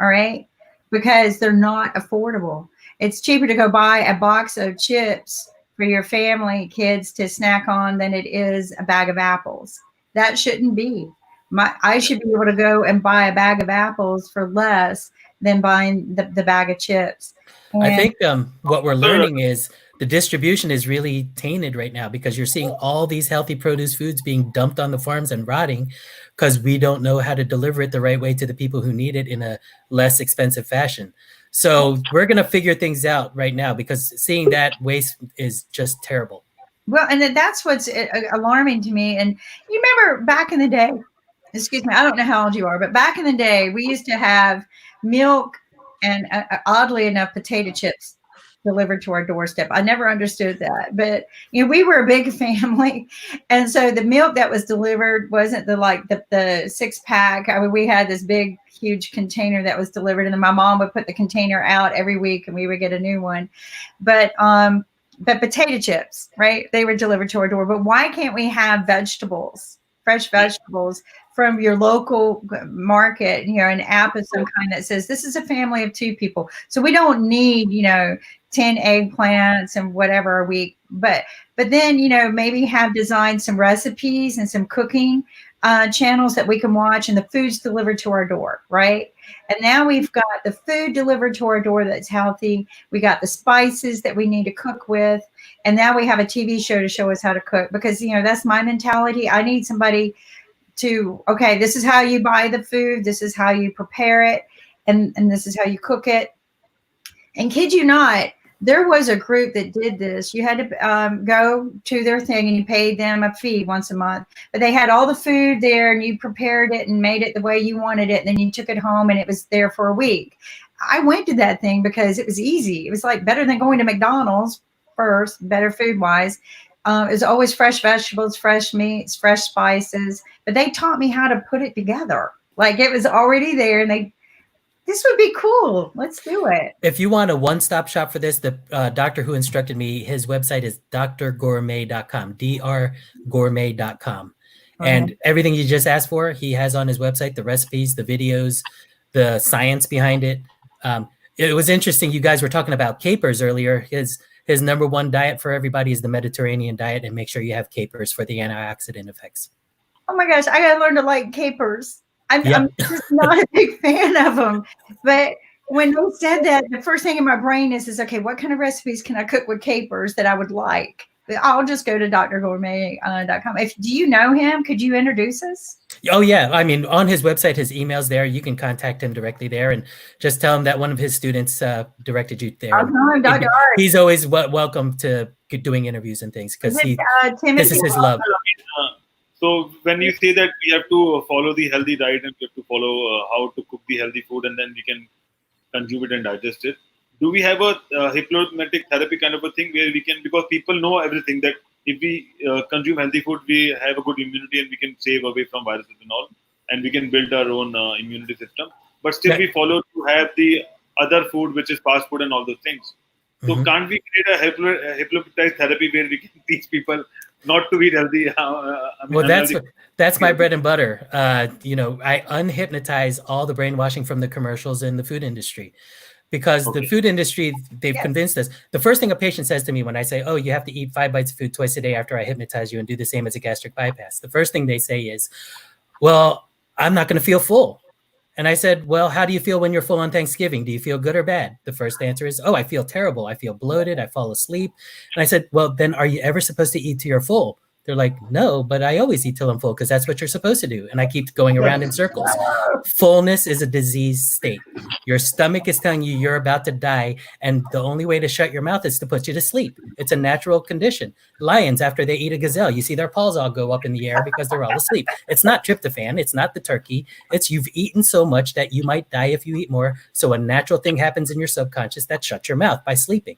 Speaker 1: All right. Because they're not affordable. It's cheaper to go buy a box of chips for your family, kids to snack on than it is a bag of apples. That shouldn't be. I should be able to go and buy a bag of apples for less than buying the bag of chips. And
Speaker 3: I think what we're learning is the distribution is really tainted right now, because you're seeing all these healthy produce foods being dumped on the farms and rotting because we don't know how to deliver it the right way to the people who need it in a less expensive fashion. So we're going to figure things out right now, because seeing that waste is just terrible.
Speaker 1: Well, and that's what's alarming to me. And you remember back in the day, excuse me, I don't know how old you are, but back in the day, we used to have milk and oddly enough, potato chips delivered to our doorstep. I never understood that, but we were a big family, and so the milk that was delivered wasn't the 6-pack. I mean, we had this big, huge container that was delivered, and then my mom would put the container out every week, and we would get a new one. But potato chips, right? They were delivered to our door. But why can't we have vegetables, fresh vegetables from your local market, an app of some kind that says this is a family of 2 people. So we don't need, 10 eggplants and whatever a week. But then, maybe have designed some recipes and some cooking channels that we can watch, and the food's delivered to our door, right? And now we've got the food delivered to our door that's healthy. We got the spices that we need to cook with. And now we have a TV show to show us how to cook, because, that's my mentality. I need somebody okay, this is how you buy the food, this is how you prepare it, and this is how you cook it. And kid you not, there was a group that did this. You had to go to their thing, and you paid them a fee once a month, but they had all the food there, and you prepared it and made it the way you wanted it, and then you took it home, and it was there for a week. I went to that thing because it was easy. It was like better than going to McDonald's first, better food wise. It was always fresh vegetables, fresh meats, fresh spices, but they taught me how to put it together. Like it was already there, and this would be cool. Let's do it.
Speaker 3: If you want a one-stop shop for this, the doctor who instructed me, his website is drgourmet.com, drgourmet.com. And everything you just asked for, he has on his website, the recipes, the videos, the science behind it. It was interesting. You guys were talking about capers earlier. His number one diet for everybody is the Mediterranean diet, and make sure you have capers for the antioxidant effects.
Speaker 1: Oh my gosh, I gotta learn to like capers. I'm just not a big fan of them, but when they said that, the first thing in my brain is okay, what kind of recipes can I cook with capers that I would like? I'll just go to drgourmet.com. Do you know him? Could you introduce us?
Speaker 3: Oh yeah, I mean, on his website, his email's there. You can contact him directly there, and just tell him that one of his students directed you there.
Speaker 1: I'll tell him, Dr. Art.
Speaker 3: He's always welcome to doing interviews and things because this is his love.
Speaker 5: So when you say that we have to follow the healthy diet and we have to follow how to cook the healthy food and then we can consume it and digest it, do we have a hypnotic therapy kind of a thing where we can, because people know everything, that if we consume healthy food, we have a good immunity and we can save away from viruses and all, and we can build our own immunity system. But still we follow to have the other food, which is fast food and all those things. So can't we create a hypnotized therapy where we can teach people not to eat healthy?
Speaker 3: Well, that's my bread and butter. You know, I unhypnotize all the brainwashing from the commercials in the food industry. Because the food industry, they've convinced us. The first thing a patient says to me when I say, oh, you have to eat 5 bites of food twice a day after I hypnotize you and do the same as a gastric bypass. The first thing they say is, well, I'm not going to feel full. And I said, well, how do you feel when you're full on Thanksgiving? Do you feel good or bad? The first answer is, oh, I feel terrible. I feel bloated. I fall asleep. And I said, well, then are you ever supposed to eat till you're full? They're like, no, but I always eat till I'm full because that's what you're supposed to do. And I keep going around in circles. Fullness is a disease state. Your stomach is telling you you're about to die. And the only way to shut your mouth is to put you to sleep. It's a natural condition. Lions, after they eat a gazelle, you see their paws all go up in the air because they're all asleep. It's not tryptophan. It's not the turkey. It's you've eaten so much that you might die if you eat more. So a natural thing happens in your subconscious that shuts your mouth by sleeping.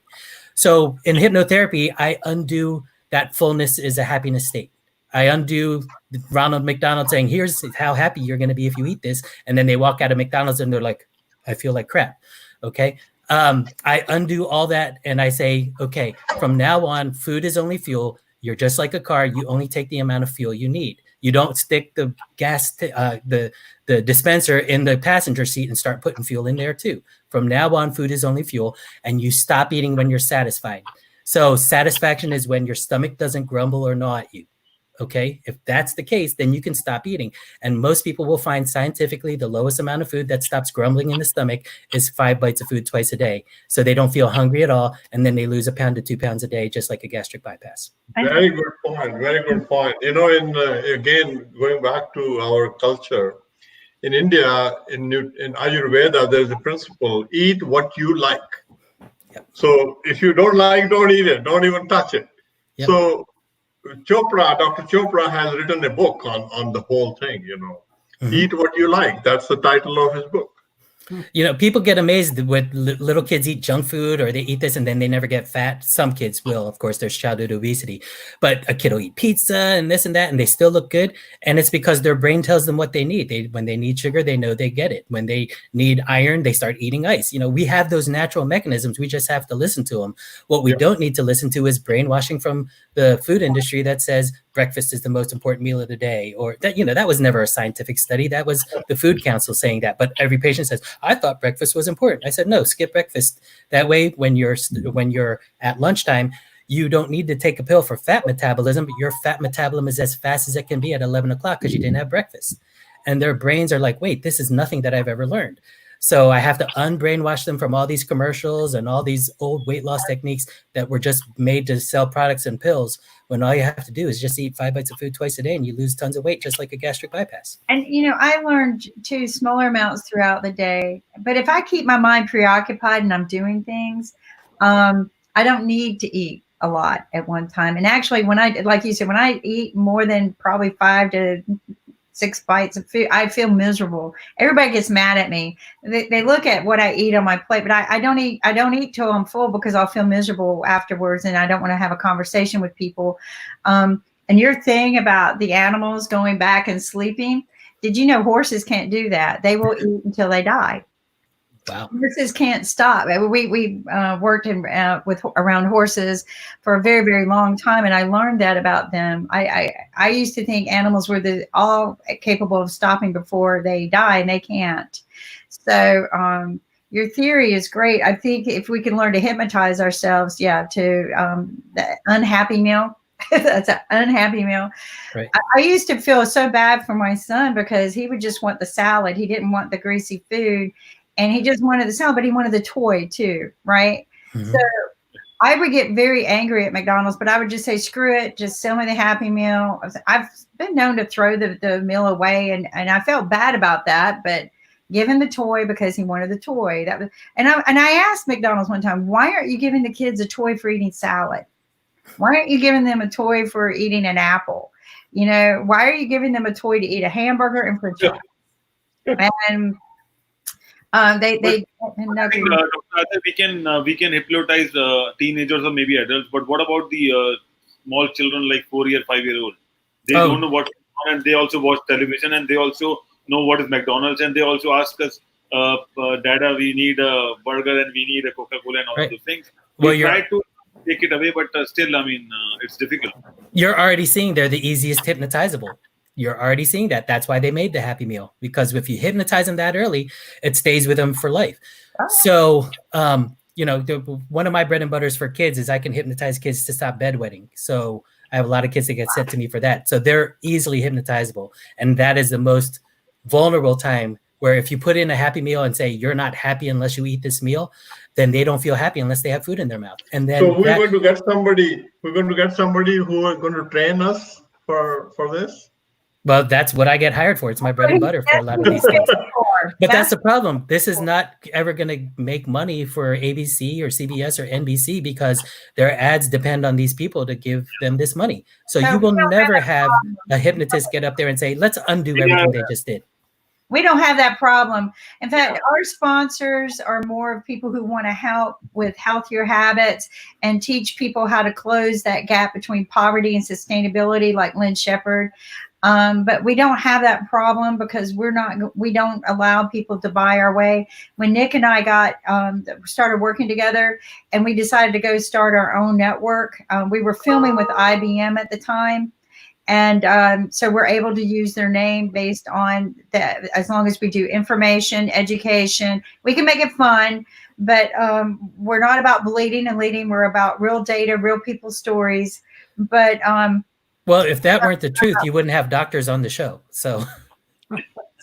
Speaker 3: So in hypnotherapy, I undo that fullness is a happiness state. I undo Ronald McDonald saying, here's how happy you're going to be if you eat this. And then they walk out of McDonald's and they're like, I feel like crap. Okay. I undo all that. And I say, okay, from now on, food is only fuel. You're just like a car. You only take the amount of fuel you need. You don't stick the gas, the dispenser in the passenger seat and start putting fuel in there too. From now on, food is only fuel, and you stop eating when you're satisfied. So satisfaction is when your stomach doesn't grumble or gnaw at you. Okay, if that's the case, then you can stop eating. And most people will find scientifically the lowest amount of food that stops grumbling in the stomach is 5 bites of food twice a day. So they don't feel hungry at all. And then they lose 1 pound to 2 pounds a day, just like a gastric bypass.
Speaker 2: Very good point. Very good point. You know, again, going back to our culture, in India, in Ayurveda, there's a principle, eat what you like. Yep. So if you don't like, don't eat it. Don't even touch it. Yep. So Dr. Chopra has written a book on the whole thing, you know. Eat what you like. That's the title of his book.
Speaker 3: You know, people get amazed when little kids eat junk food or they eat this and then they never get fat. Some kids will, of course, there's childhood obesity, but a kid will eat pizza and this and that, and they still look good. And it's because their brain tells them what they need. When they need sugar, they know they get it. When they need iron, they start eating ice. You know, we have those natural mechanisms. We just have to listen to them. What we don't need to listen to is brainwashing from the food industry that says breakfast is the most important meal of the day, or that, you know, that was never a scientific study. That was the Food Council saying that. But every patient says, I thought breakfast was important. I said, no, skip breakfast. That way, when you're at lunchtime, you don't need to take a pill for fat metabolism, but your fat metabolism is as fast as it can be at 11 o'clock because you didn't have breakfast. And their brains are like, wait, this is nothing that I've ever learned. So I have to unbrainwash them from all these commercials and all these old weight loss techniques that were just made to sell products and pills, when all you have to do is just eat 5 bites of food twice a day and you lose tons of weight, just like a gastric bypass.
Speaker 1: And, you know, I learned too, smaller amounts throughout the day. But if I keep my mind preoccupied and I'm doing things, I don't need to eat a lot at one time. And actually, when I, like you said, when I eat more than probably 5 to 6 bites of food, I feel miserable. Everybody gets mad at me. They look at what I eat on my plate, but I don't eat till I'm full because I'll feel miserable afterwards, and I don't want to have a conversation with people. And your thing about the animals going back and sleeping, did you know horses can't do that? They will eat until they die.
Speaker 3: Wow.
Speaker 1: Horses can't stop. We worked around horses for a very, very long time, and I learned that about them. I used to think animals were all capable of stopping before they die, and they can't. So your theory is great. I think if we can learn to hypnotize ourselves, to the unhappy meal. That's an unhappy meal. Right. I used to feel so bad for my son because he would just want the salad. He didn't want the greasy food. and he just wanted the salad, but he wanted the toy too, right?
Speaker 3: Mhm.
Speaker 1: So I would get very angry at McDonald's, but I would just say, screw it, just sell me the Happy Meal. I've been known to throw the meal away, and I felt bad about that, but give him the toy because he wanted the toy. That was, and I asked McDonald's one time, why aren't you giving the kids a toy for eating salad? Why aren't you giving them a toy for eating an apple? You know, why are you giving them a toy to eat a hamburger and french fries? And they
Speaker 5: I think, Dr. Ajay, we can hypnotize teenagers or maybe adults, but what about the small children like 4-year, 5-year-old? They don't know what's going on, and they also watch television, and they also know what is McDonald's, and they also ask us, Dada, we need a burger and we need a Coca-Cola and all those things. We try to take it away, but still, I mean, it's difficult.
Speaker 3: You're already seeing they're the easiest hypnotizable. You're already seeing that. That's why they made the Happy Meal, because if you hypnotize them that early, it stays with them for life. So, you know, one of my bread and butters for kids is I can hypnotize kids to stop bedwetting. So I have a lot of kids that get sent to me for that. So they're easily hypnotizable. And that is the most vulnerable time, where if you put in a Happy Meal and say, you're not happy unless you eat this meal, then they don't feel happy unless they have food in their mouth. And then
Speaker 2: so we're going to get somebody who is going to train us for this.
Speaker 3: Well, that's what I get hired for. It's my bread and butter for a lot of these things. But that's the problem. This is not ever going to make money for ABC or CBS or NBC, because their ads depend on these people to give them this money. So you will never have a hypnotist get up there and say, let's undo everything they just did.
Speaker 1: We don't have that problem. In fact, our sponsors are more of people who want to help with healthier habits and teach people how to close that gap between poverty and sustainability, like Lynn Shepherd. But we don't have that problem because we don't allow people to buy our way. When Nick and I started working together and we decided to go start our own network, we were filming with IBM at the time. And so we're able to use their name based on that. As long as we do information, education, we can make it fun, but we're not about bleeding and leading. We're about real data, real people's stories. But
Speaker 3: well, if that weren't the truth, you wouldn't have doctors on the show. So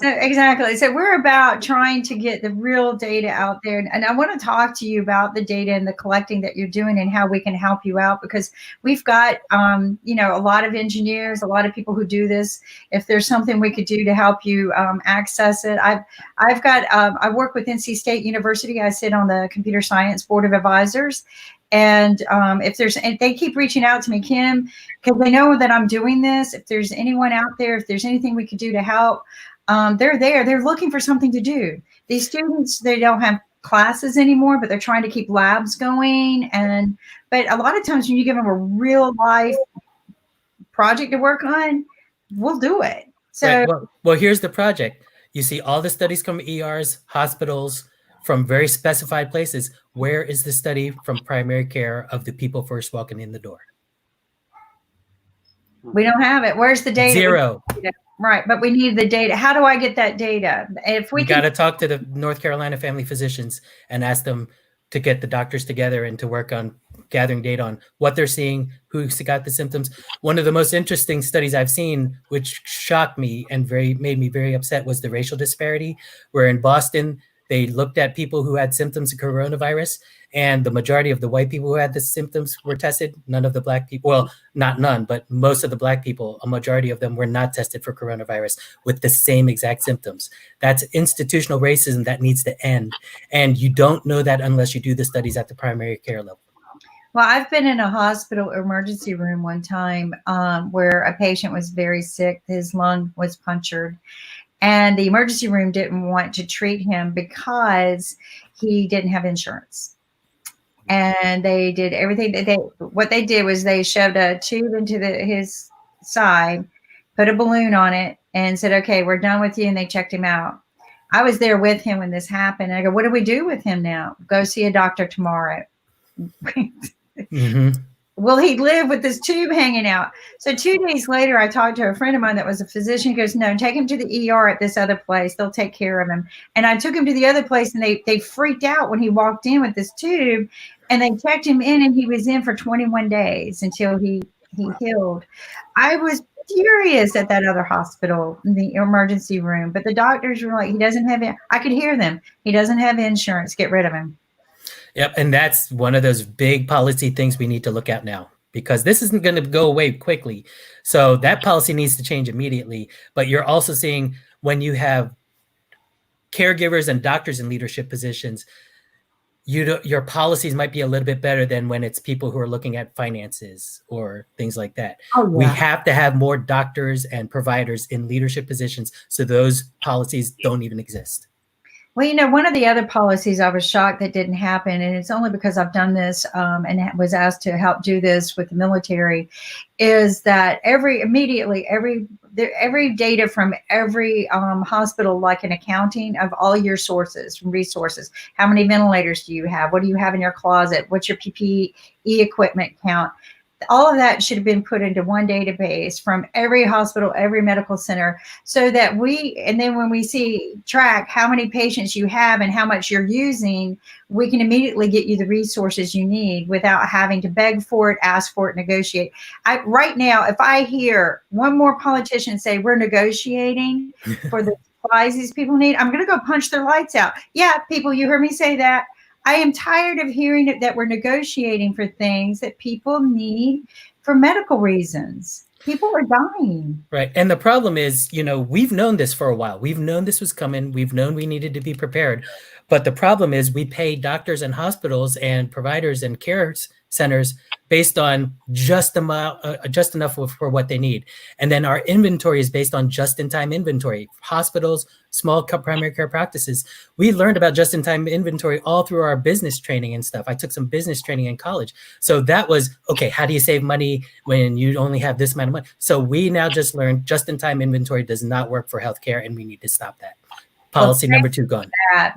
Speaker 1: exactly. So we're about trying to get the real data out there. And I want to talk to you about the data and the collecting that you're doing and how we can help you out, because we've got, you know, a lot of engineers, a lot of people who do this. If there's something we could do to help you access it. I work with NC State University. I sit on the Computer Science Board of Advisors. And if they keep reaching out to me, Kim, because they know that I'm doing this. If there's anyone out there, if there's anything we could do to help, they're there. They're looking for something to do. These students, they don't have classes anymore, but they're trying to keep labs going. But a lot of times when you give them a real life project to work on, we'll do it. So,
Speaker 3: right. Well, here's the project. You see all the studies from ERs, hospitals, from very specified places. Where is the study from primary care of the people first walking in the door?
Speaker 1: We don't have it. Where's the data?
Speaker 3: Zero.
Speaker 1: Right, but we need the data. How do I get that data? If we
Speaker 3: got to talk to the North Carolina family physicians and ask them to get the doctors together and to work on gathering data on what they're seeing, who's got the symptoms. One of the most interesting studies I've seen, which shocked me and made me very upset, was the racial disparity, where in Boston, they looked at people who had symptoms of coronavirus, and the majority of the white people who had the symptoms were tested. None of the black people, well, not none, but most of the black people, a majority of them were not tested for coronavirus with the same exact symptoms. That's institutional racism that needs to end. And you don't know that unless you do the studies at the primary care level.
Speaker 1: Well, I've been in a hospital emergency room one time where a patient was very sick. His lung was punctured. And the emergency room didn't want to treat him because he didn't have insurance. And they did everything. What they did was they shoved a tube into his side, put a balloon on it, and said, okay, we're done with you. And they checked him out. I was there with him when this happened. And I go, what do we do with him now? Go see a doctor tomorrow.
Speaker 3: Mm-hmm.
Speaker 1: Will he live with this tube hanging out? So 2 days later, I talked to a friend of mine that was a physician. He goes, no, take him to the ER at this other place. They'll take care of him. And I took him to the other place, and they freaked out when he walked in with this tube, and they checked him in, and he was in for 21 days until he healed. I was furious at that other hospital in the emergency room, but the doctors were like, he doesn't have it. I could hear them. He doesn't have insurance. Get rid of him.
Speaker 3: Yep. And that's one of those big policy things we need to look at now, because this isn't going to go away quickly. So that policy needs to change immediately. But you're also seeing when you have caregivers and doctors in leadership positions, your policies might be a little bit better than when it's people who are looking at finances or things like that.
Speaker 1: Oh, yeah.
Speaker 3: We have to have more doctors and providers in leadership positions so those policies don't even exist.
Speaker 1: Well, you know, one of the other policies I was shocked that didn't happen, and it's only because I've done this and was asked to help do this with the military, is that every data from every hospital, like an accounting of all your sources, from resources. How many ventilators do you have? What do you have in your closet? What's your PPE equipment count? All of that should have been put into one database from every hospital, every medical center, so that and then when we track how many patients you have and how much you're using, we can immediately get you the resources you need without having to beg for it, ask for it, negotiate. Right now, if I hear one more politician say we're negotiating for the supplies these people need, I'm going to go punch their lights out. Yeah, people, you heard me say that. I am tired of hearing that we're negotiating for things that people need for medical reasons. People are dying.
Speaker 3: Right. And the problem is, we've known this for a while. We've known this was coming. We've known we needed to be prepared. But the problem is we pay doctors and hospitals and providers and care centers based on just enough for what they need. And then our inventory is based on just-in-time inventory. Hospitals, small primary care practices. We learned about just-in-time inventory all through our business training and stuff. I took some business training in college. So that was, okay, how do you save money when you only have this amount of money? So we now just learned just-in-time inventory does not work for healthcare, and we need to stop that. Policy number 2 gone.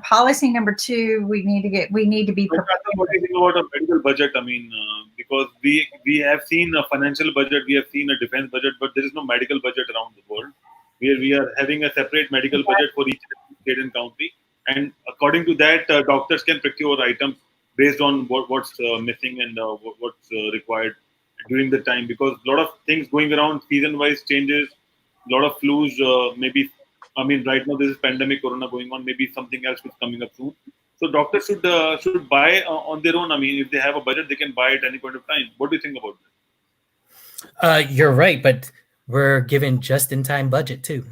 Speaker 1: Policy number 2, we need to be prepared.
Speaker 5: What do you think about a medical budget? I mean, because we have seen a financial budget, we have seen a defense budget, but there is no medical budget around the world. We are having a separate medical budget for each state and county, and according to that, doctors can procure items based on what's missing and what's required during the time. Because a lot of things going around, season-wise changes, a lot of flus, maybe. I mean, right now there is pandemic, corona going on. Maybe something else is coming up soon. So doctors should buy on their own. I mean, if they have a budget, they can buy at any point of time. What do you think about that?
Speaker 3: You're right, but we're given just-in-time budget too.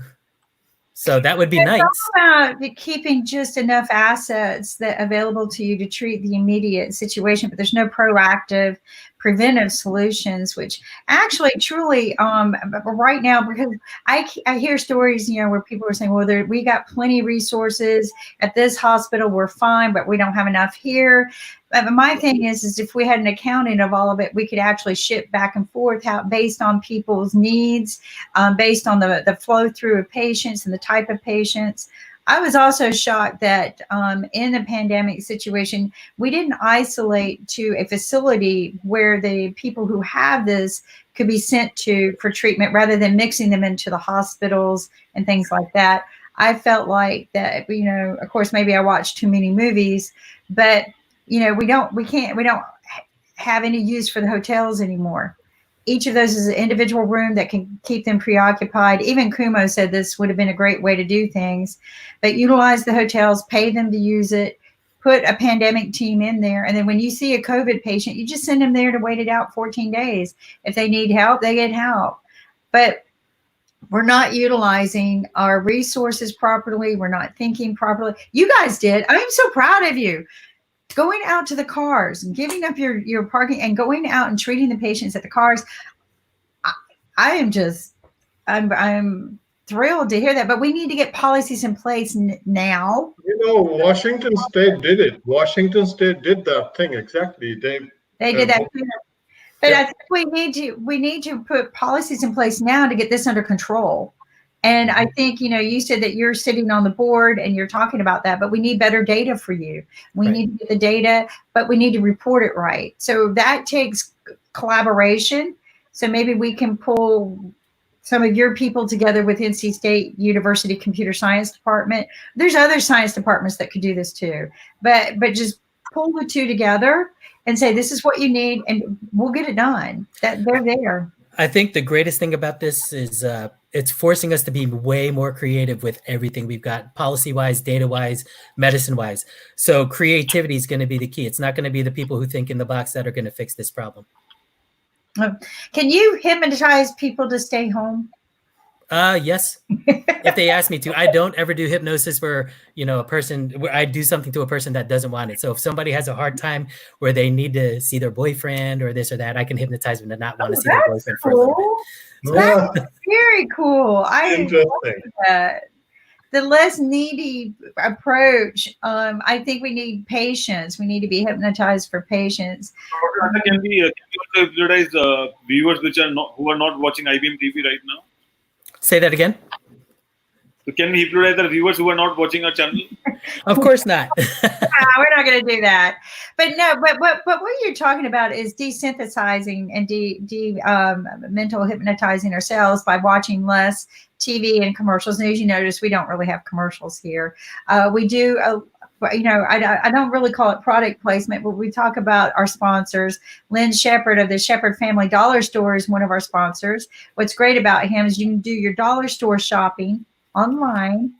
Speaker 3: So that would be nice.
Speaker 1: It's all about keeping just enough assets that available to you to treat the immediate situation, but there's no proactive, preventive solutions, which actually truly right now, because I hear stories, where people are saying, well, we got plenty of resources at this hospital, we're fine, but we don't have enough here. But my thing is if we had an accounting of all of it, we could actually ship back and forth based on people's needs, based on the flow through of patients and the type of patients. I was also shocked that in the pandemic situation, we didn't isolate to a facility where the people who have this could be sent to for treatment rather than mixing them into the hospitals and things like that. I felt like that, of course, maybe I watched too many movies, but we don't have any use for the hotels anymore. Each of those is an individual room that can keep them preoccupied. Even Kumo said this would have been a great way to do things, but utilize the hotels, pay them to use it, put a pandemic team in there. And then when you see a COVID patient, you just send them there to wait it out 14 days. If they need help, they get help. But we're not utilizing our resources properly. We're not thinking properly. You guys did. I'm so proud of you. Going out to the cars and giving up your parking and going out and treating the patients at the cars. I'm thrilled to hear that, but we need to get policies in place now.
Speaker 2: Washington State did it. Washington State did that thing exactly. They
Speaker 1: did that too. But yeah. I think we need to put policies in place now to get this under control. And I think, you said that you're sitting on the board and you're talking about that, but we need better data for you. We need to get the data, but we need to report it right. So that takes collaboration. So maybe we can pull some of your people together with NC State University Computer Science Department. There's other science departments that could do this too, but just pull the two together and say, this is what you need, and we'll get it done. That they're there.
Speaker 3: I think the greatest thing about this is it's forcing us to be way more creative with everything we've got, policy-wise, data-wise, medicine-wise. So creativity is going to be the key. It's not going to be the people who think in the box that are going to fix this problem.
Speaker 1: Can you hypnotize people to stay home?
Speaker 3: Yes, if they ask me to. I don't ever do hypnosis where, a person, where I do something to a person that doesn't want it. So if somebody has a hard time where they need to see their boyfriend or this or that, I can hypnotize them to not want to see their boyfriend for a little bit.
Speaker 1: So that's very cool. I
Speaker 2: Interesting.
Speaker 1: love that. The less needy approach. I think we need patience. We need to be hypnotized for patience.
Speaker 5: Can we also hypnotize viewers who are not watching IBM TV right now?
Speaker 3: Say that again?
Speaker 5: So can we hypnotize the viewers who are not watching our channel?
Speaker 3: Of course not.
Speaker 1: We're not going to do that. But no, but what you're talking about is desynthesizing and mental hypnotizing ourselves by watching less TV and commercials. And as you notice, we don't really have commercials here. We do, I don't really call it product placement, but we talk about our sponsors. Lynn Shepard of the Shepard Family Dollar Store is one of our sponsors. What's great about him is you can do your dollar store shopping online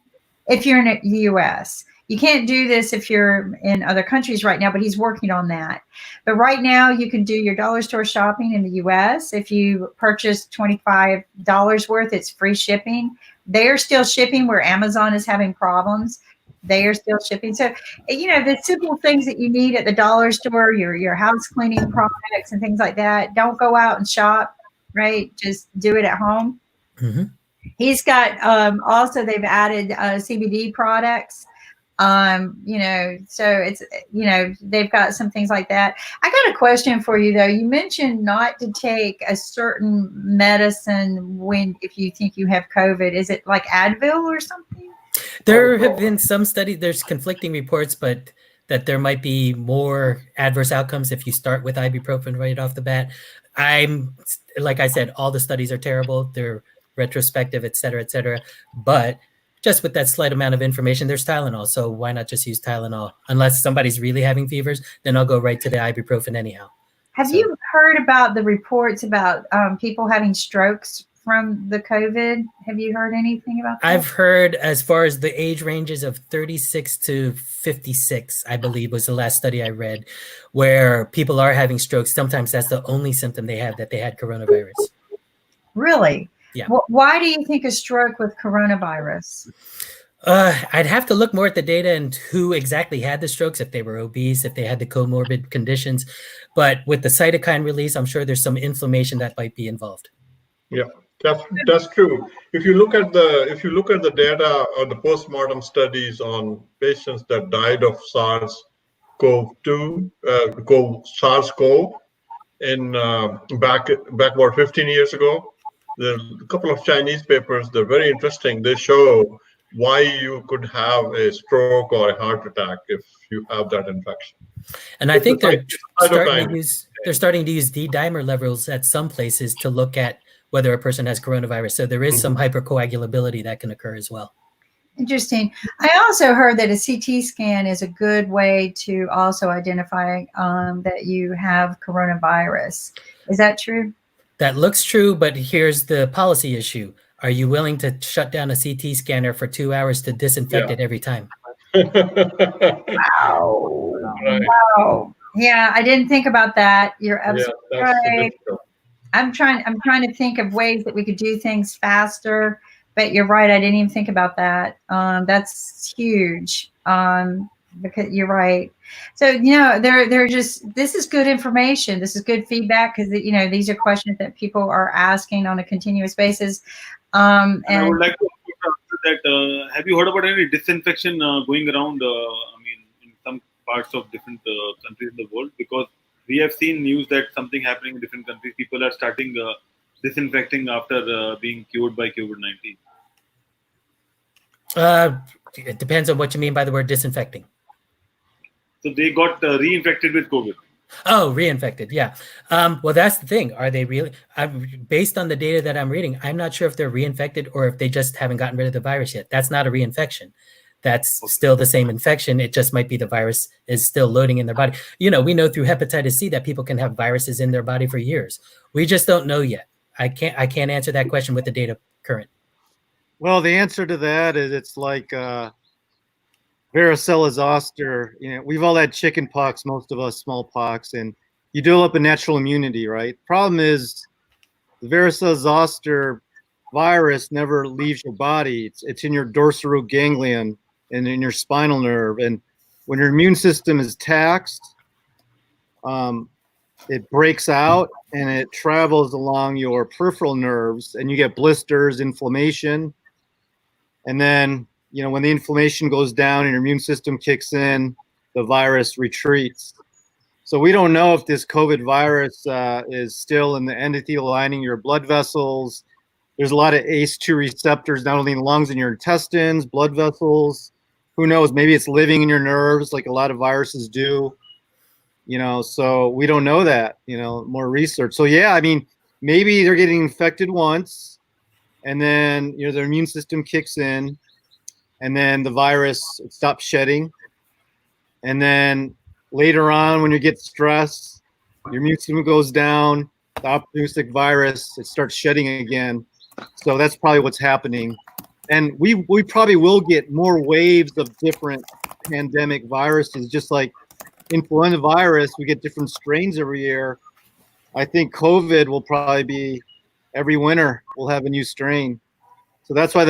Speaker 1: if you're in the US. You can't do this if you're in other countries right now, but he's working on that. But right now you can do your dollar store shopping in the US. If you purchase $25 worth, it's free shipping. They're still shipping where Amazon is having problems. They are still shipping. So, the simple things that you need at the dollar store, your house cleaning products and things like that, don't go out and shop, right? Just do it at home.
Speaker 3: Mm-hmm.
Speaker 1: He's got, also they've added CBD products. So it's, they've got some things like that. I got a question for you though. You mentioned not to take a certain medicine if you think you have COVID. Is it like Advil or something?
Speaker 3: There have been some studies, there's conflicting reports, but that there might be more adverse outcomes if you start with ibuprofen right off the bat. Like I said, all the studies are terrible. They're retrospective, et cetera, but just with that slight amount of information, there's Tylenol. So why not just use Tylenol? Unless somebody's really having fevers, then I'll go right to the ibuprofen anyhow.
Speaker 1: Have you heard about the reports about people having strokes from the COVID? Have you heard anything about that?
Speaker 3: I've heard as far as the age ranges of 36 to 56, I believe was the last study I read, where people are having strokes. Sometimes that's the only symptom they have, that they had coronavirus.
Speaker 1: Really?
Speaker 3: Yeah.
Speaker 1: Why do you think a stroke with coronavirus?
Speaker 3: I'd have to look more at the data and who exactly had the strokes, if they were obese, if they had the comorbid conditions. But with the cytokine release, I'm sure there's some inflammation that might be involved. Yeah.
Speaker 2: That's true. If you look at the data or the postmortem studies on patients that died of SARS-CoV-2, SARS-CoV in back about 15 years ago, there's a couple of Chinese papers. They're very interesting. They show why you could have a stroke or a heart attack if you have that infection.
Speaker 3: And I think they're starting to use D-dimer levels at some places to look at whether a person has coronavirus. So there is some hypercoagulability that can occur as well.
Speaker 1: Interesting. I also heard that a CT scan is a good way to also identify that you have coronavirus. Is that true?
Speaker 3: That looks true, but here's the policy issue. Are you willing to shut down a CT scanner for 2 hours to disinfect it every time?
Speaker 1: Wow. Right. Wow. Yeah, I didn't think about that. You're absolutely right. I'm trying to think of ways that we could do things faster, but you're right. I didn't even think about that. That's huge. Because you're right. So, they're just, this is good information. This is good feedback because, these are questions that people are asking on a continuous basis. And
Speaker 5: I would like to answer that. Have you heard about any disinfection going around, in some parts of different countries in the world? Because we have seen news that something happening in different countries. People are starting disinfecting after being cured by COVID-19.
Speaker 3: It depends on what you mean by the word disinfecting.
Speaker 5: So they got reinfected with COVID.
Speaker 3: Oh, reinfected. Yeah. Well, that's the thing. Are they really? Based on the data that I'm reading, I'm not sure if they're reinfected or if they just haven't gotten rid of the virus yet. That's not a reinfection. That's still the same infection. It just might be the virus is still loading in their body. We know through hepatitis C that people can have viruses in their body for years. We just don't know yet. I can't answer that question with the data current.
Speaker 6: Well, the answer to that is it's like varicella zoster. You know, we've all had chicken pox, most of us smallpox, and you develop a natural immunity, right? Problem is the varicella zoster virus never leaves your body. It's in your dorsal root ganglion and in your spinal nerve. And when your immune system is taxed, it breaks out and it travels along your peripheral nerves, and you get blisters, inflammation. And then, you know, when the inflammation goes down and your immune system kicks in, the virus retreats. So we don't know if this COVID virus is still in the endothelial lining of your blood vessels. There's a lot of ACE2 receptors, not only in the lungs, in your intestines, blood vessels. Who knows? Maybe it's living in your nerves like a lot of viruses do. You know, so we don't know that, you know, more research. So yeah, I mean, maybe they're getting infected once, and then, you know, their immune system kicks in, and then the virus stops shedding. And then later on, when you get stressed, your immune system goes down, the opportunistic virus, it starts shedding again. So that's probably what's happening. And we probably will get more waves of different pandemic viruses, just like influenza virus, we get different strains every year. I think COVID will probably be every winter we'll have a new strain. So that's why